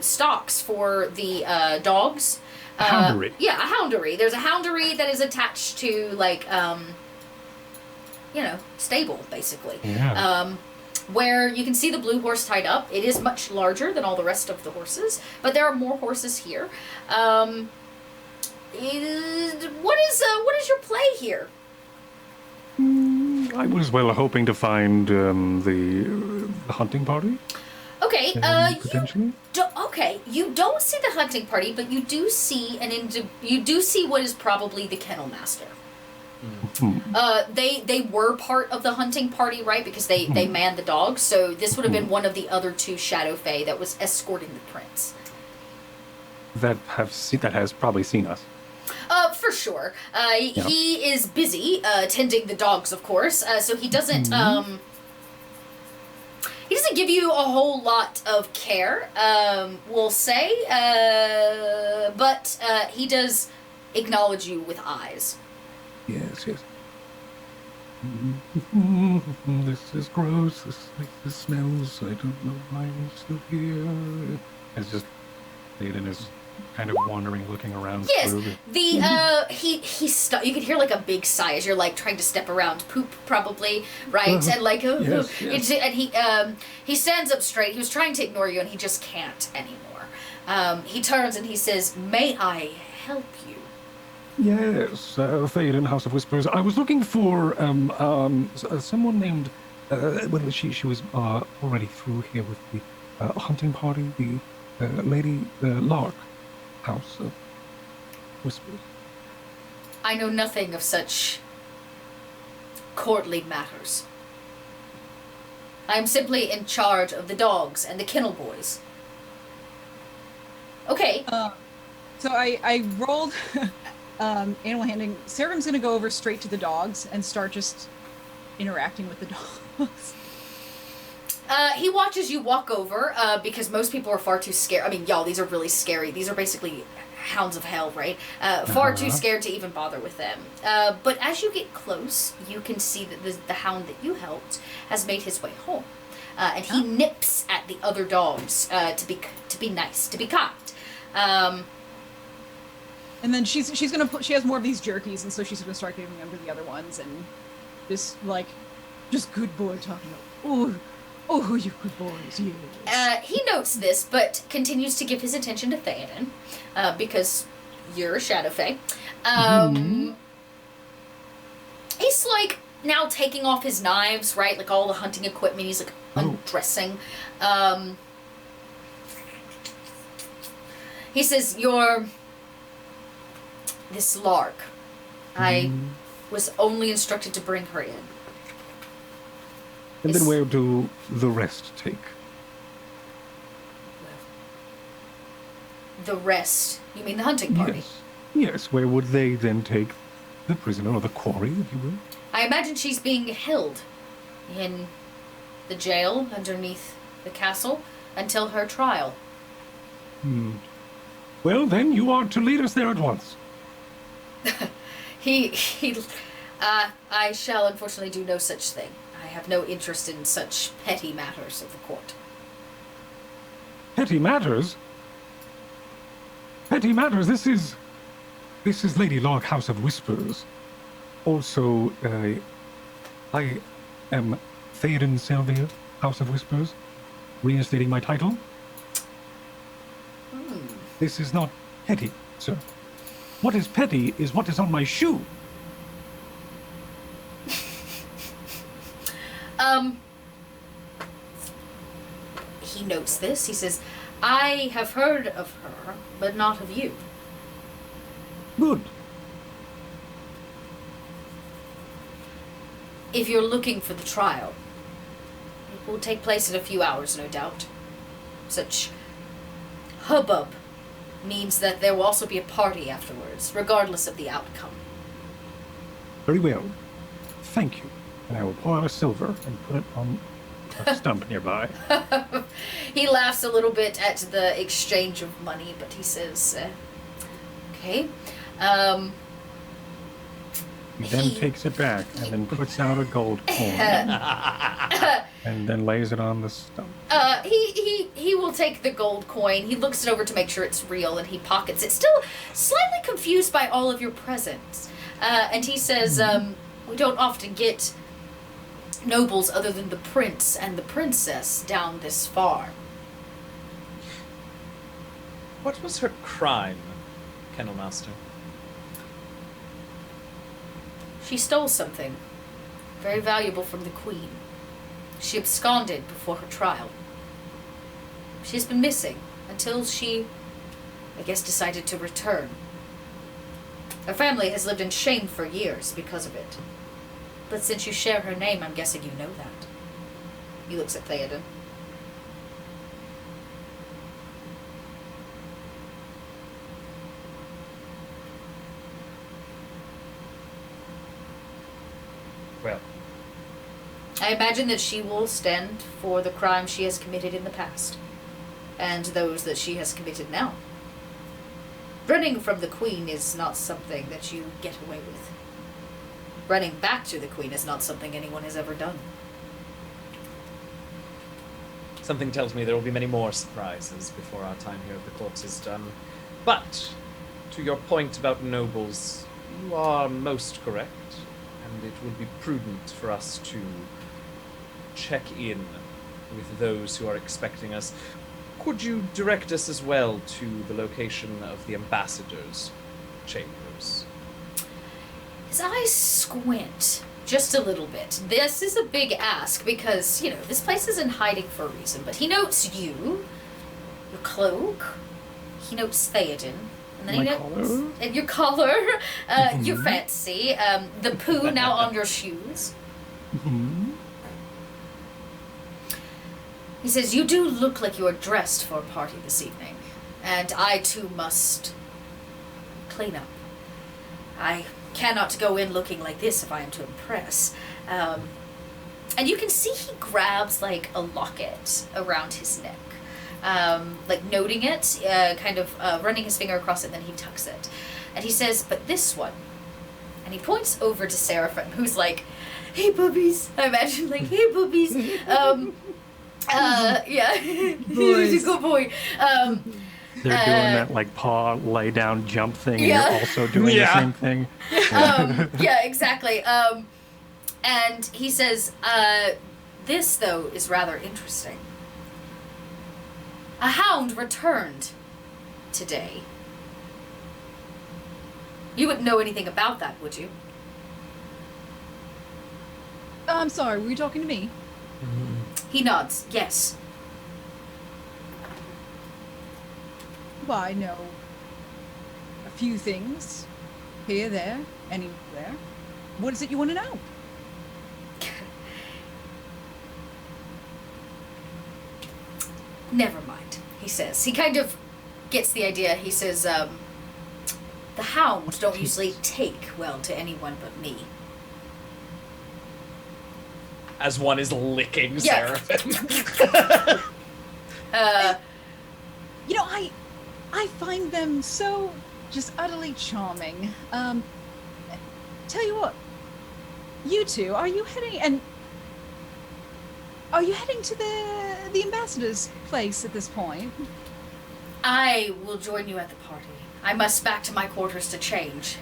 stocks for the dogs. A houndery. Yeah, a houndery. There's a houndery that is attached to, like, stable, basically. Yeah. Where you can see the blue horse tied up. It is much larger than all the rest of the horses, but there are more horses here. What is your play here? I was hoping to find the hunting party. Okay, potentially. you don't see the hunting party, but you do see what is probably the kennel master. They were part of the hunting party, right? Because they manned the dogs. So this would have been one of the other two Shadow Fae that was escorting the prince. That has probably seen us. For sure. He is busy tending the dogs, of course. So he doesn't give you a whole lot of care, we'll say, but he does acknowledge you with eyes. Yes. This is gross. This smells. I don't know why I'm still here. It's just Aiden is kind of wandering, looking around. Yes, through you can hear like a big sigh as you're like trying to step around poop, probably, right? And like, yes. and he stands up straight. He was trying to ignore you, and he just can't anymore. He turns and he says, "May I help you?" Yes, Theoden, House of Whispers. I was looking for someone named. Well, she was already through here with the hunting party. The Lady Lark, House of Whispers. I know nothing of such courtly matters. I am simply in charge of the dogs and the kennel boys. Okay. So I rolled animal handling. Seraphim's gonna go over straight to the dogs and start just interacting with the dogs. He watches you walk over, because most people are far too scared. I mean, y'all, these are really scary. These are basically hounds of hell, right? Far too scared to even bother with them. But as you get close, you can see that the hound that you helped has made his way home. And he nips at the other dogs, to be nice, to be kind. And then she has more of these jerkies, and so she's gonna start giving them to the other ones, and just good boy talking about, oh, you good boys, yes. He notes this, but continues to give his attention to Theoden, because you're a Shadow Fae. He's like now taking off his knives, right? Like all the hunting equipment. He's like undressing. He says, "You're this lark. I was only instructed to bring her in." And then where do the rest take? The rest? You mean the hunting party? Yes, where would they then take the prisoner, or the quarry, if you will? I imagine she's being held in the jail underneath the castle until her trial. Well, then you are to lead us there at once. I shall unfortunately do no such thing. I have no interest in such petty matters of the court. Petty matters? Petty matters? This is Lady Lark, House of Whispers. Also, I am Theoden Sylvia, House of Whispers, reinstating my title. This is not petty, sir. What is petty is what is on my shoe. He notes this. He says, "I have heard of her, but not of you." Good. If you're looking for the trial, it will take place in a few hours, no doubt. Such hubbub means that there will also be a party afterwards, regardless of the outcome. Very well. Thank you. And I will pour out a silver and put it on a stump nearby. He laughs a little bit at the exchange of money, but he says, okay. He then takes it back and then puts out a gold coin and then lays it on the stump. He will take the gold coin. He looks it over to make sure it's real, and he pockets it, still slightly confused by all of your presents. And he says, we don't often get nobles other than the prince and the princess down this far. What was her crime, Kennel Master? She stole something very valuable from the queen. She absconded before her trial. She's been missing until she, I guess, decided to return. Her family has lived in shame for years because of it. But since you share her name, I'm guessing you know that. He looks at Theoden. Well, I imagine that she will stand for the crime she has committed in the past, and those that she has committed now. Running from the Queen is not something that you get away with. Running back to the Queen is not something anyone has ever done. Something tells me there will be many more surprises before our time here at the corpse is done. But, to your point about nobles, you are most correct, and it would be prudent for us to check in with those who are expecting us. Could you direct us as well to the location of the ambassador's chambers? His eyes squint just a little bit. This is a big ask because, this place is in hiding for a reason, but he notes you, your cloak, he notes Theoden, and then he notes and your collar, your fancy, the poo now on your shoes. He says, you do look like you are dressed for a party this evening, and I too must clean up. I cannot go in looking like this if I am to impress. And you can see he grabs like a locket around his neck, like noting it, kind of running his finger across it, and then he tucks it. And he says, but this one, and he points over to Seraphim, who's like, hey puppies. I imagine like, hey puppies. Yeah, he's a good boy. They're doing that like paw lay down jump thing, and Yeah. you're also doing the same thing. Yeah, exactly. And he says, this though is rather interesting. A hound returned today. You wouldn't know anything about that, would you? I'm sorry, were you talking to me? He nods. Yes. Well, I know a few things. Here, there, anywhere. What is it you want to know? Never mind, he says. He kind of gets the idea. He says, the hound don't usually take well to anyone but me. As one is licking Yeah. Seraphim. I find them so just utterly charming. Tell you what, you two, are you heading to the ambassador's place at this point? I will join you at the party. I must back to my quarters to change,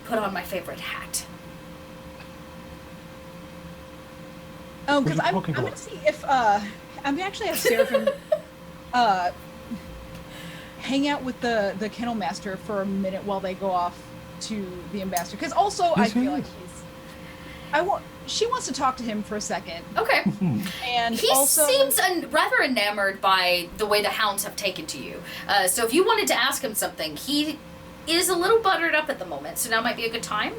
put on my favorite hat. Oh, because What are I'm you talking gonna about? see if I'm actually have Seraphim hang out with the kennel master for a minute while they go off to the ambassador. Because also I feel like she wants to talk to him for a second. Okay. And He also seems rather enamored by the way the hounds have taken to you. So if you wanted to ask him something, he is a little buttered up at the moment, so now might be a good time.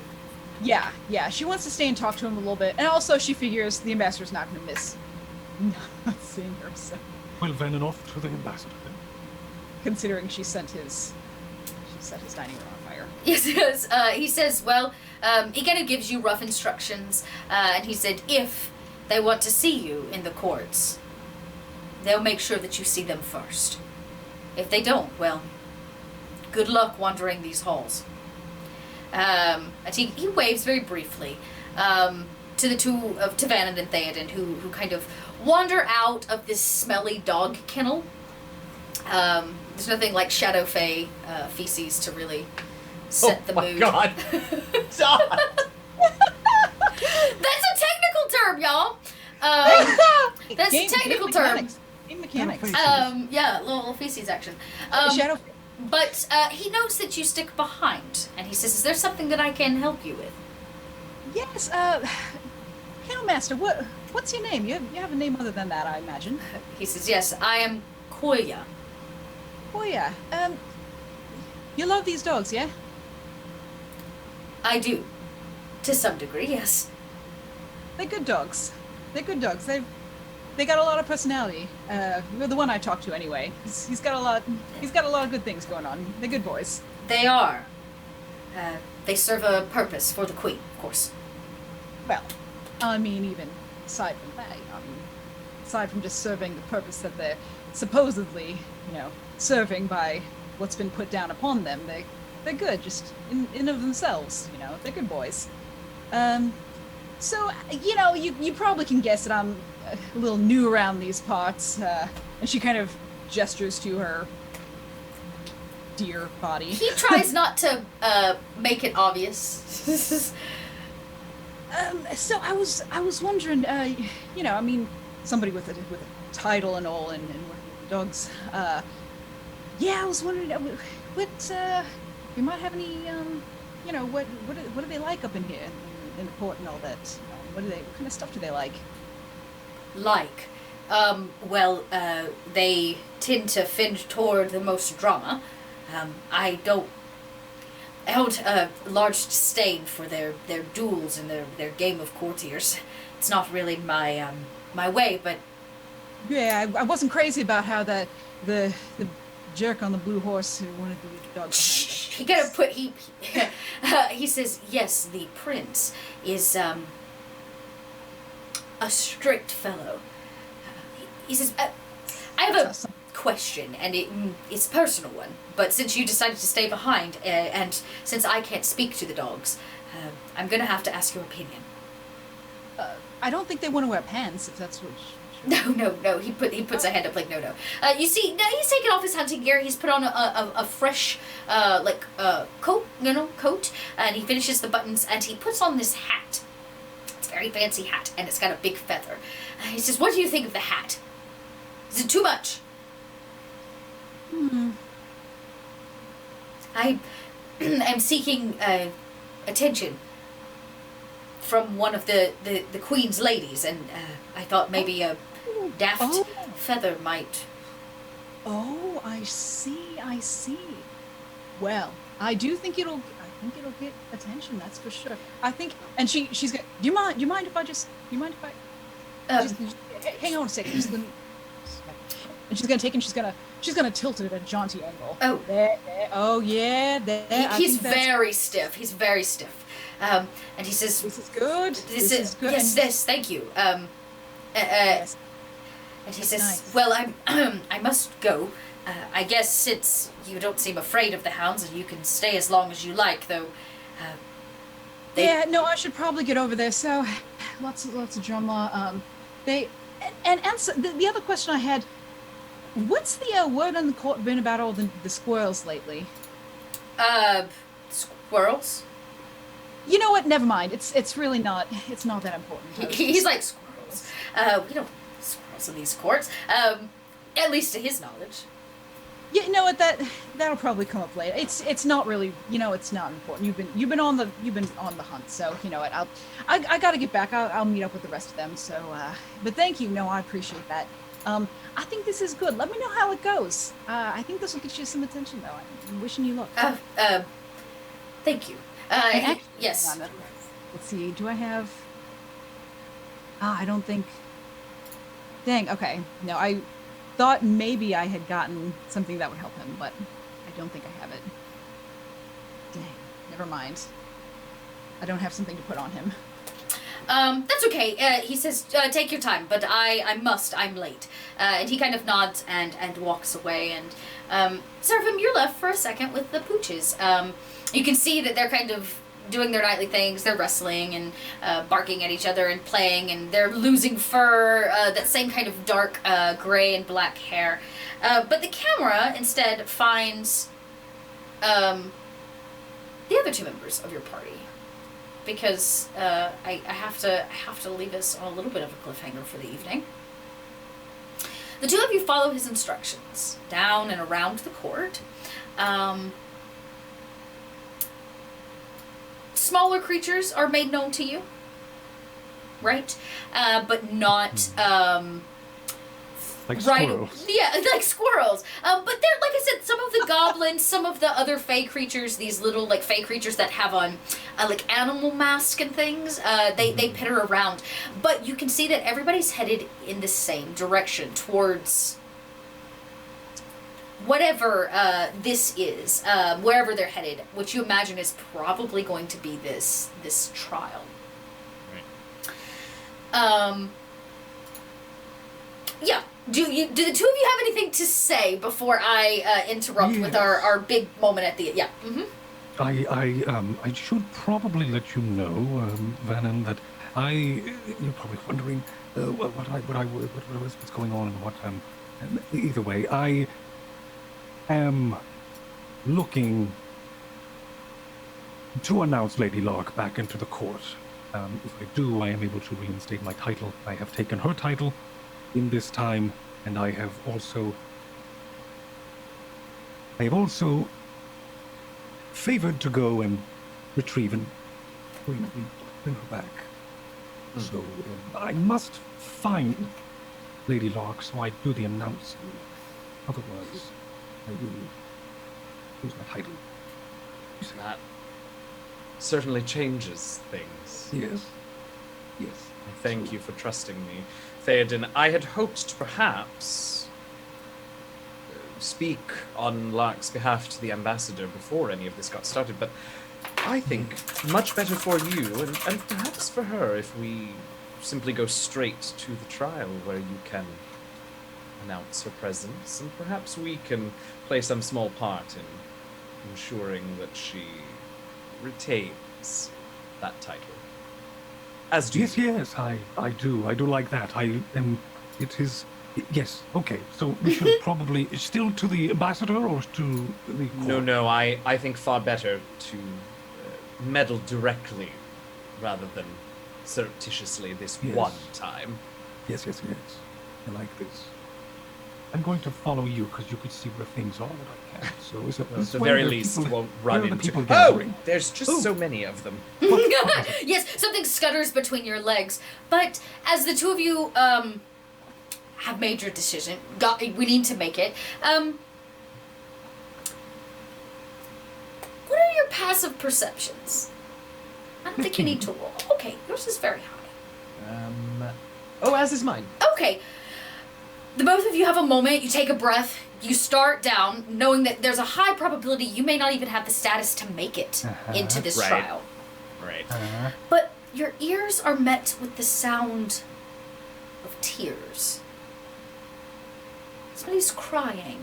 yeah, she wants to stay and talk to him a little bit. And also she figures the ambassador's not gonna miss not seeing her, so Well, then and off to the ambassador then. considering she set his dining room on fire. Yes, he says, well, he kind of gives you rough instructions, and he said if they want to see you in the courts, they'll make sure that you see them first. If they don't, well, good luck wandering these halls. And he waves very briefly to the two of Tavanan and Theoden, who kind of wander out of this smelly dog kennel. There's nothing like Shadow Fae feces to really set the mood. Oh my god. Stop. That's a technical term, y'all. That's a technical term. Game mechanics. Yeah, little feces action. Shadow. But he notes that you stick behind, and he says, is there something that I can help you with? Yes, Kennel Master, what's your name? You have a name other than that, I imagine. He says, yes, I am Koya. Oh yeah. You love these dogs, yeah? I do. To some degree, yes. They're good dogs. They got a lot of personality. The one I talked to anyway. He's got a lot of good things going on. They're good boys. They are. They serve a purpose for the Queen, of course. Well, I mean, even aside from that, aside from just serving the purpose that they're supposedly, serving by what's been put down upon them, they're good, just in of themselves, they're good boys. So, you probably can guess that I'm a little new around these parts, and she kind of gestures to her deer body. He tries not to make it obvious. So I was wondering, somebody with a title and all, and working with dogs. I was wondering what you might have any, what do they like up in here in the port and all that? What kind of stuff do they like? They tend to fend toward the most drama. I hold a large disdain for their duels and their game of courtiers. It's not really my way, but... Yeah, I wasn't crazy about how the jerk on the blue horse who wanted to leave the dog behind. He says, yes, the prince is a strict fellow. He says, I have a question, and it's a personal one, but since you decided to stay behind, and since I can't speak to the dogs, I'm gonna have to ask your opinion. I don't think they want to wear pants, if that's what... No. He puts a hand up like, no. You see, now he's taken off his hunting gear. He's put on a fresh, coat, and he finishes the buttons, and he puts on this hat. It's a very fancy hat, and it's got a big feather. He says, what do you think of the hat? Is it too much? I am seeking attention from one of the Queen's ladies, and I thought maybe a daft feather might... Oh, I see. Well, I think it'll get attention, that's for sure. I think, and she's got... Do you mind if I... hang on a second. And she's gonna take and she's gonna tilt it at a jaunty angle. Oh. There. Oh yeah, there. He's very stiff. And he says, "This is good. This is good. Yes, thank you." Yes. And he says, nice. "Well, I must go. I guess since you don't seem afraid of the hounds, and you can stay as long as you like, though." Yeah, no, I should probably get over there. So, lots of drama. The other question I had. What's the word on the court been about all the squirrels lately? Squirrels? You know what? Never mind. It's really not. It's not that important. He's like squirrels. We don't squirrels in these courts. At least to his knowledge. Yeah, you know what? That'll probably come up later. It's not really. It's not important. You've been on the hunt. So you know what? I gotta get back. I'll meet up with the rest of them. So, but thank you. No, I appreciate that. I think this is good. Let me know how it goes. I think this will get you some attention, though. I'm wishing you luck. Thank you. Actually, yes. Let's see. Do I have... I don't think... Dang, okay. No, I thought maybe I had gotten something that would help him, but I don't think I have it. Dang, never mind. I don't have something to put on him. That's okay. He says, take your time, but I'm late. And he kind of nods and walks away, and, Seraphim, you're left for a second with the pooches. You can see that they're kind of doing their nightly things. They're wrestling and, barking at each other and playing, and they're losing fur, that same kind of dark, gray and black hair. But the camera instead finds, the other two members of your party. Because I have to leave us on a little bit of a cliffhanger for the evening. The two of you follow his instructions down and around the court. Smaller creatures are made known to you, right? But not like right, squirrels. yeah, like squirrels. But they're, like I said, some of the goblins, some of the other fey creatures, these little, like, fey creatures that have on, like, animal mask and things, they pitter around. But you can see that everybody's headed in the same direction, towards whatever this is, wherever they're headed, which you imagine is probably going to be this trial. Yeah. Do the two of you have anything to say before I interrupt with our big moment at the yeah? Mm-hmm. I should probably let you know, Vannon, that you're probably wondering what's going on and what either way, I am looking to announce Lady Lark back into the court. If I do, I am able to reinstate my title. I have taken her title in this time, and I have also favored to go and retrieve and bring her back. So I must find Lady Lark, so I do the announcing. Otherwise, I will lose my title. That certainly changes things. Yes. Thank you for trusting me, Theoden. I had hoped to perhaps speak on Lark's behalf to the ambassador before any of this got started, but I think much better for you and perhaps for her if we simply go straight to the trial where you can announce her presence, and perhaps we can play some small part in ensuring that she retains that title. As do you. Yes, I do like that. Yes, okay, so we should probably, still to the ambassador or to the court? No, I think far better to meddle directly rather than surreptitiously this one time. Yes, I like this. I'm going to follow you because you could see where things are that I can. So is it Well, at the very least, won't run into people gathering. There's just so many of them. Yes, something scutters between your legs. But as the two of you have made your decision, we need to make it. What are your passive perceptions? I don't think you need to roll. Okay, yours is very high. As is mine. Okay. The both of you have a moment, you take a breath, you start down, knowing that there's a high probability you may not even have the status to make it into this trial. Right. But your ears are met with the sound of tears. Somebody's crying.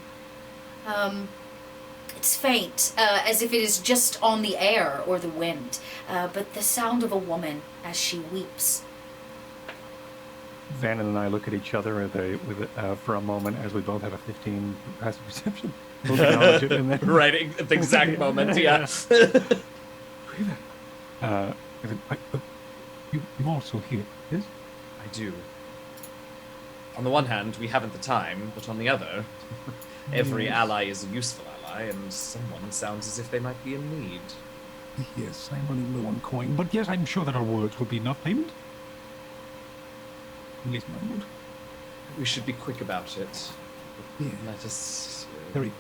It's faint, as if it is just on the air or the wind, but the sound of a woman as she weeps. Vannon and I look at each other for a moment as we both have a 15 passive perception. We'll acknowledge it and then... Right, at the exact moment, yeah. You also hear, yes? I do. On the one hand, we haven't the time, but on the other, every ally is a useful ally, and someone sounds as if they might be in need. Yes, I'm running low on coin, but yes, I'm sure that our words will be enough payment. At least mine would. We should be quick about it. Yeah. Let us... Very.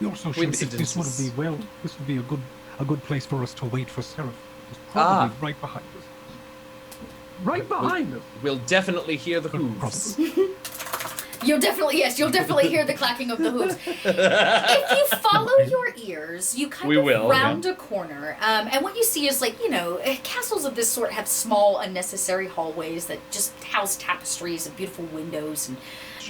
We also should, if this would be a good place for us to wait for Seraph. It's probably right behind us. Right behind us. We'll definitely hear the hooves. You'll definitely hear the clacking of the hooves. If you follow your ears, you kind of round a corner, and what you see is castles of this sort have small, unnecessary hallways that just house tapestries and beautiful windows and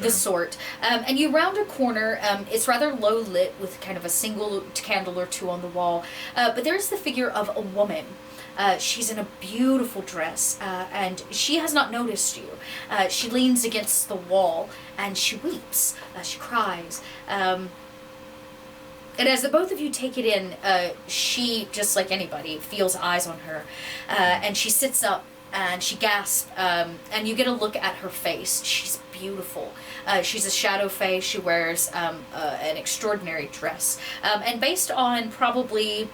the sort. And you round a corner. It's rather low lit with kind of a single candle or two on the wall, but there's the figure of a woman. She's in a beautiful dress, and she has not noticed you. She leans against the wall, and she weeps. She cries. And as the both of you take it in, she, just like anybody, feels eyes on her. And she sits up, and she gasps, and you get a look at her face. She's beautiful. She's a shadow fae. She wears an extraordinary dress. And based on probably...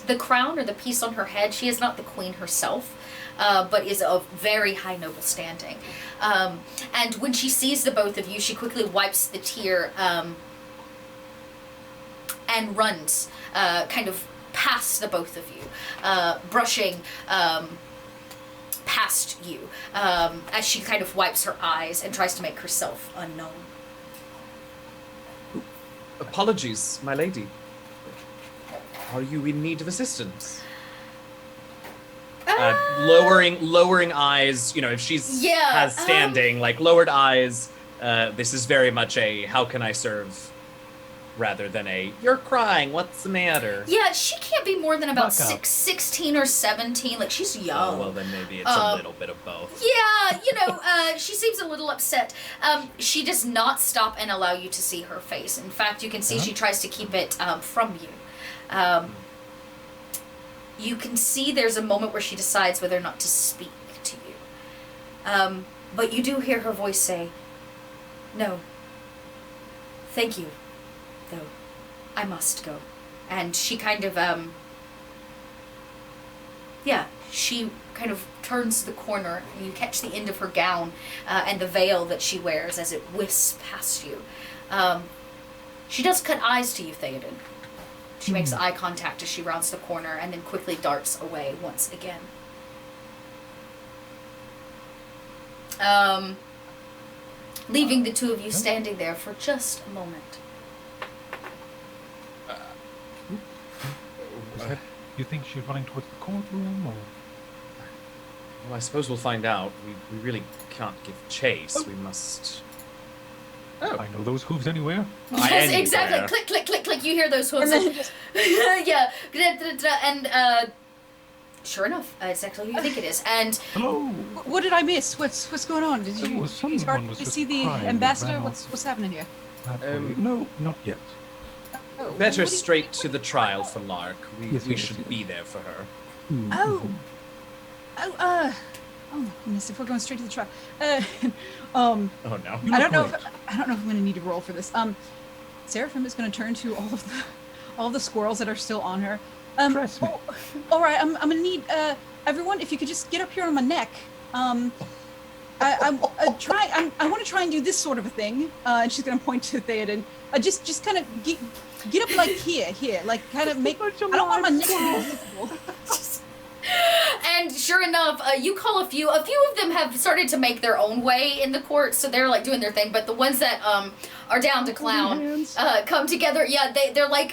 the crown or the piece on her head, she is not the queen herself, but is of very high noble standing. And when she sees the both of you, she quickly wipes the tear and runs kind of past the both of you, brushing past you as she kind of wipes her eyes and tries to make herself unknown. Apologies, my lady. Are you in need of assistance? lowering eyes. You know, if she's has standing, like lowered eyes. This is very much a how can I serve, rather than a you're crying. What's the matter? Yeah, she can't be more than about 16 or 17. Like she's young. Oh, well, then maybe it's a little bit of both. Yeah, you know, she seems a little upset. She does not stop and allow you to see her face. In fact, you can see she tries to keep it from you. You can see there's a moment where she decides whether or not to speak to you. But you do hear her voice say, "No. Thank you, though. I must go." And she kind of, she kind of turns the corner, and you catch the end of her gown and the veil that she wears as it whisks past you. She does cut eyes to you, Theoden. She makes eye contact as she rounds the corner and then quickly darts away once again. Leaving the two of you standing there for just a moment. You think she's running towards the courtroom, or? Well, I suppose we'll find out. We really can't give chase. We must... Oh. I know those hooves anywhere. Yes, exactly. Click, click, click, click. You hear those hooves. Yeah. And, sure enough, it's exactly who you think it is. And... Hello. What did I miss? What's going on? Did you start to see the ambassador? What's happening here? No, not yet. Oh, Better straight to the trial for Lark. We Yes. should be there for her. Oh, goodness, if we're going straight to the trial. Oh no. I don't know if I'm going to need to roll for this. Seraphim is going to turn to all of the squirrels that are still on her. Trust me. All right, I'm going to need everyone, if you could just get up here on my neck. I want to try and do this sort of a thing. And she's going to point to Theoden. Just kind of get up like here, like kind of make. I don't want my neck to be visible. And sure enough, you call a few of them have started to make their own way in the court, so they're like doing their thing. But the ones that are down to clown come together. Yeah, they're like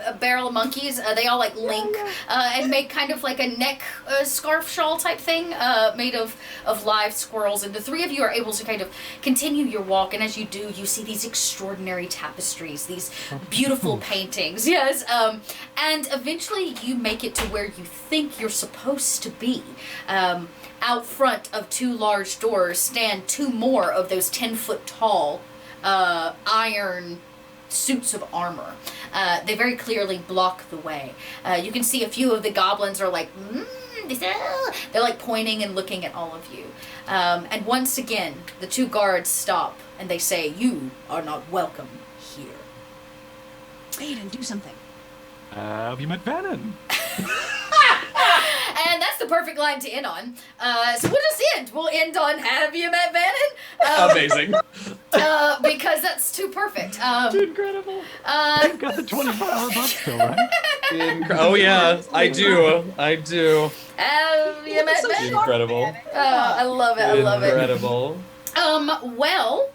a barrel of monkeys. They all like link and make kind of like a neck scarf shawl type thing made of live squirrels. And the three of you are able to kind of continue your walk. And as you do, you see these extraordinary tapestries, these beautiful paintings. Yes. And eventually you make it to where you think you're supposed to be. Out front of two large doors stand two more of those 10-foot tall iron suits of armor. They very clearly block the way. You can see a few of the goblins are like, they're like pointing and looking at all of you. And once again, the two guards stop and they say, "You are not welcome here." Aiden, do something. Have you met Vannon? And that's the perfect line to end on. So we'll just end. We'll end on "Have you met Vannon?" Amazing. Because that's too perfect. Incredible. You've got the 24-hour box still, right? Oh yeah, I do. Have you met Vannon? Incredible. I love it. I love it. Incredible. Well,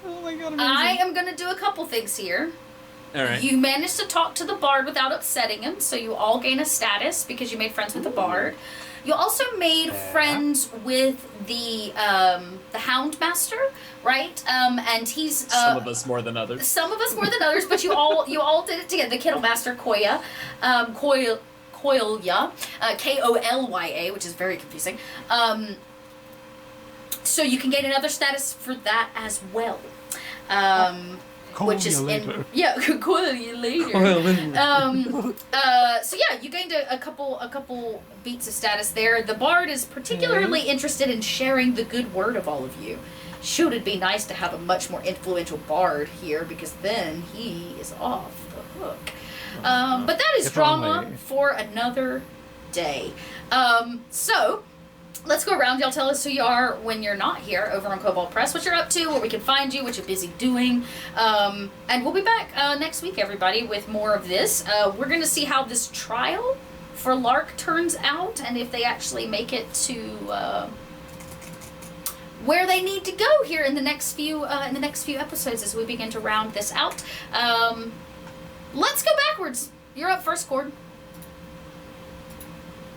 Oh my god, amazing. I am gonna do a couple things here. All right. You managed to talk to the bard without upsetting him, so you all gain a status because you made friends with the bard. You also made friends with the Houndmaster, right? And he's some of us more than others. Some of us more than others, but you all did it together. The Kittlemeister Koya, Kolya, Kolya, which is very confusing. So you can gain another status for that as well. Which is call you later. So yeah, you gained a couple beats of status there. The bard is particularly interested in sharing the good word of all of you. Should it be nice to have a much more influential bard here, because then he is off the hook. But that is drama for another day. So let's go around. Y'all tell us who you are when you're not here over on Kobold Press, what you're up to, where we can find you, what you're busy doing. And we'll be back next week, everybody, with more of this. We're going to see how this trial for Lark turns out, and if they actually make it to where they need to go here in the next few episodes as we begin to round this out. Let's go backwards. You're up first, Cord.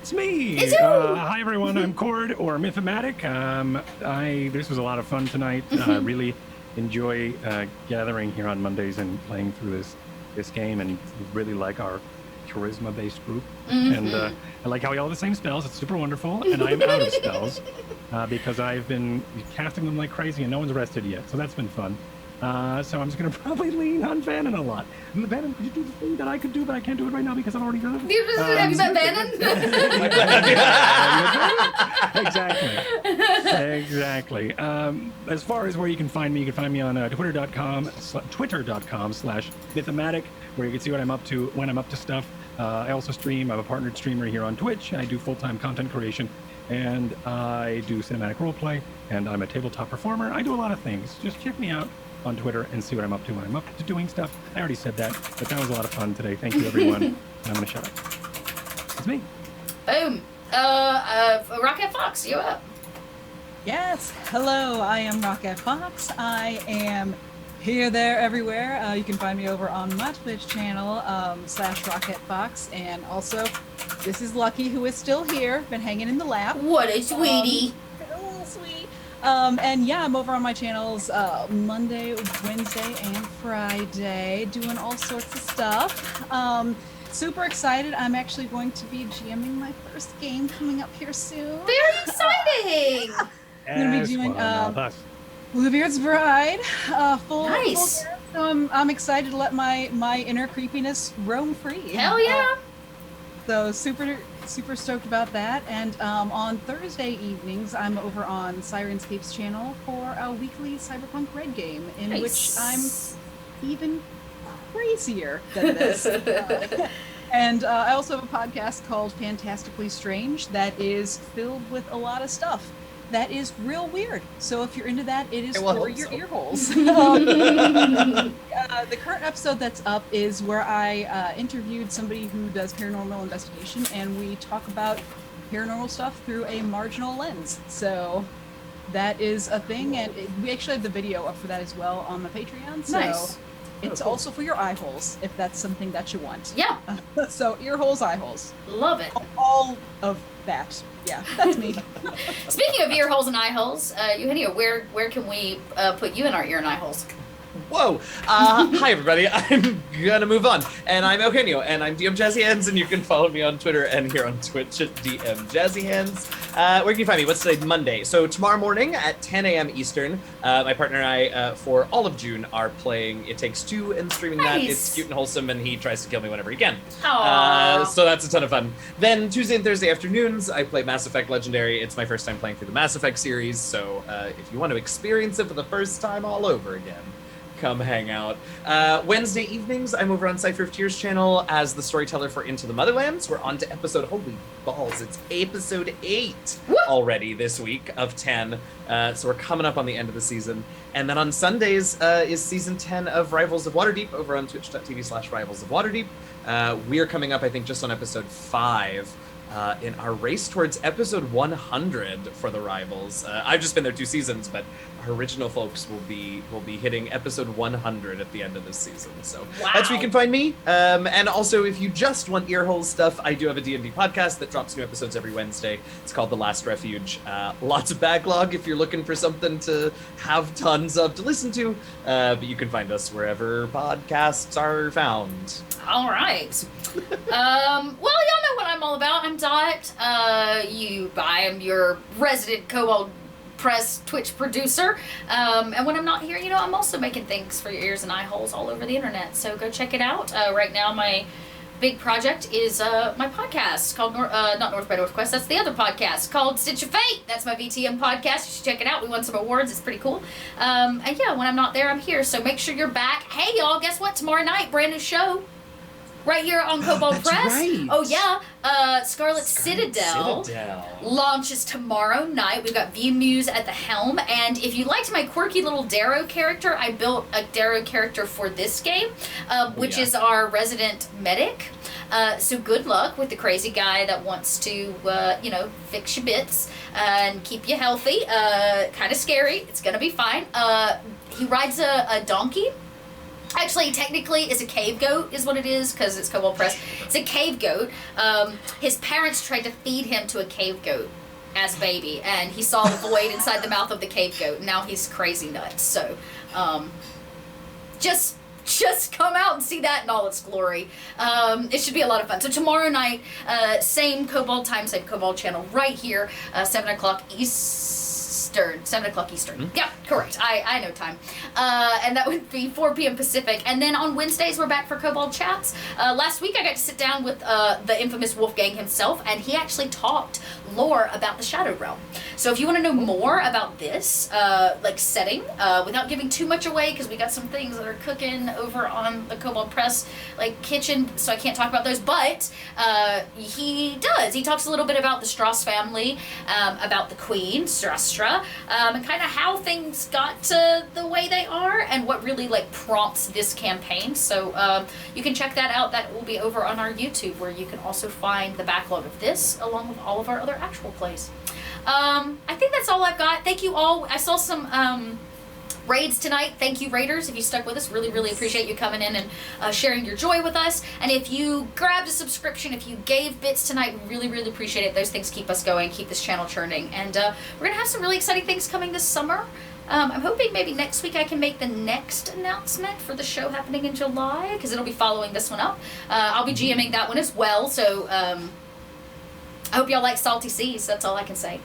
It's me. It's you. Hi everyone. I'm Cord or Mythomatic. This was a lot of fun tonight. Really enjoy gathering here on Mondays and playing through this game, and really like our charisma-based group. And I like how we all have the same spells. It's super wonderful. And I'm out of spells because I've been casting them like crazy, and no one's rested yet. So that's been fun. So I'm just going to probably lean on Vannon a lot. Vannon, could you do the thing that I could do, but I can't do it right now because I've already done it? Have you met Vannon? Exactly. As far as where you can find me on twitter.com/mythomatic, where you can see what I'm up to when I'm up to stuff. I also stream. I'm a partnered streamer here on Twitch. I do full-time content creation, and I do cinematic roleplay, and I'm a tabletop performer. I do a lot of things. Just check me out on Twitter and see what I'm up to when I'm up to doing stuff. I already said that, but that was a lot of fun today. Thank you, everyone. And I'm going to shut up. It's me. Boom. Rocket Fox, you up? Yes. Hello, I am Rocket Fox. I am here, there, everywhere. You can find me over on my Twitch channel, /Rocket Fox. And also, this is Lucky, who is still here, been hanging in the lab. What a sweetie. Oh, sweet. And yeah, I'm over on my channels Monday, Wednesday, and Friday, doing all sorts of stuff. Super excited. I'm actually going to be GMing my first game coming up here soon. Very exciting. I'm going to be doing Bluebeard's Bride, full. Nice. So I'm excited to let my inner creepiness roam free. Hell yeah. So super stoked about that. And on Thursday evenings, I'm over on Sirenscape's channel for a weekly Cyberpunk Red game, in which I'm even crazier than this. And I also have a podcast called Fantastically Strange that is filled with a lot of stuff that is real weird. So if you're into that, it is for your ear holes. The current episode that's up is where I interviewed somebody who does paranormal investigation, and we talk about paranormal stuff through a marginal lens. So that is a thing, and we actually have the video up for that as well on the Patreon. So nice. It's also for your eye holes, if that's something that you want. Yeah. So ear holes, eye holes. Love it. All of that. Yeah, that's me. Speaking of ear holes and eye holes, Eugenio, where can we put you in our ear and eye holes? Whoa! Hi everybody, I'm gonna move on. And I'm Eugenio, and I'm DM Jazzy Hands, and you can follow me on Twitter and here on Twitch at DM Jazzy Hands. Where can you find me? What's today? Monday. So tomorrow morning at 10 a.m. Eastern, my partner and I, for all of June, are playing It Takes Two and streaming that. It's cute and wholesome, and he tries to kill me whenever he can. So that's a ton of fun. Then Tuesday and Thursday afternoons, I play Mass Effect Legendary. It's my first time playing through the Mass Effect series, so if you want to experience it for the first time all over again, come hang out. Wednesday evenings, I'm over on Cypher of Tears channel as the storyteller for Into the Motherlands. We're on to episode, holy balls, it's episode 8 already this week of 10. So we're coming up on the end of the season. And then on Sundays is season 10 of Rivals of Waterdeep over on twitch.tv/Rivals of Waterdeep. We are coming up, I think, just on episode 5. In our race towards episode 100 for the Rivals. I've just been there 2 seasons, but our original folks will be hitting episode 100 at the end of this season. So that's where you can find me. And also, if you just want earhole stuff, I do have a D&D podcast that drops new episodes every Wednesday. It's called The Last Refuge. Lots of backlog if you're looking for something to have tons of to listen to. But you can find us wherever podcasts are found. All right. Well, y'all know what I'm all about. I'm Dot. I am your resident Kobold Press Twitch producer. And when I'm not here, I'm also making things for your ears and eye holes all over the internet. So go check it out. Right now, my big project is my podcast called not North by Northwest. That's the other podcast called Stitch of Fate. That's my VTM podcast. You should check it out. We won some awards. It's pretty cool. And yeah, when I'm not there, I'm here. So make sure you're back. Hey, y'all, guess what? Tomorrow night, brand new show. Right here on Kobold Press. Right. Oh, yeah. Scarlet Citadel launches tomorrow night. We've got V Muse at the helm. And if you liked my quirky little Darrow character, I built a Darrow character for this game, which is our resident medic. So good luck with the crazy guy that wants to, fix your bits and keep you healthy. Kind of scary. It's going to be fine. He rides a donkey. Actually, technically, it's a cave goat, is what it is, because it's Kobold Press. It's a cave goat. His parents tried to feed him to a cave goat as a baby, and he saw the void inside the mouth of the cave goat, and now he's crazy nuts. So, just come out and see that in all its glory. It should be a lot of fun. So tomorrow night, same Kobold time, same Kobold channel, right here, 7 o'clock Eastern. 7 o'clock Eastern. Yeah, correct. I know time. And that would be 4 p.m. Pacific. And then on Wednesdays, we're back for Kobold Chats. Last week, I got to sit down with the infamous Wolfgang himself, and he actually talked lore about the Shadow Realm. So if you want to know more about this, like setting, without giving too much away, because we got some things that are cooking over on the Kobold Press, like kitchen, so I can't talk about those, but he does. He talks a little bit about the Strauss family, about the Queen, Strastra, and kind of how things got to the way they are, and what really like prompts this campaign. So you can check that out. That will be over on our YouTube, where you can also find the backlog of this, along with all of our other actual plays. I think that's all I've got. Thank you all. I saw some raids tonight. Thank you, raiders, if you stuck with us. Really, really appreciate you coming in and sharing your joy with us. And if you grabbed a subscription, if you gave bits tonight, we really, really appreciate it. Those things keep us going, keep this channel churning. And we're going to have some really exciting things coming this summer. I'm hoping maybe next week I can make the next announcement for the show happening in July, because it'll be following this one up. I'll be GMing that one as well, so I hope y'all like Salty Seas. That's all I can say.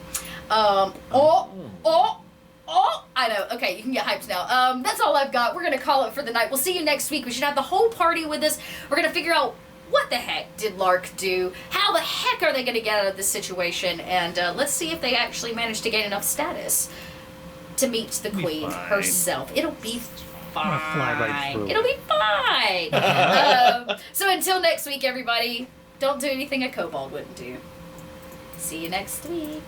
I know. Okay, you can get hyped now. That's all I've got. We're going to call it for the night. We'll see you next week. We should have the whole party with us. We're going to figure out what the heck did Lark do? How the heck are they going to get out of this situation? And let's see if they actually manage to gain enough status to meet the Queen herself. It'll be fine. Fly right through. It'll be fine. So until next week, everybody, don't do anything a kobold wouldn't do. See you next week.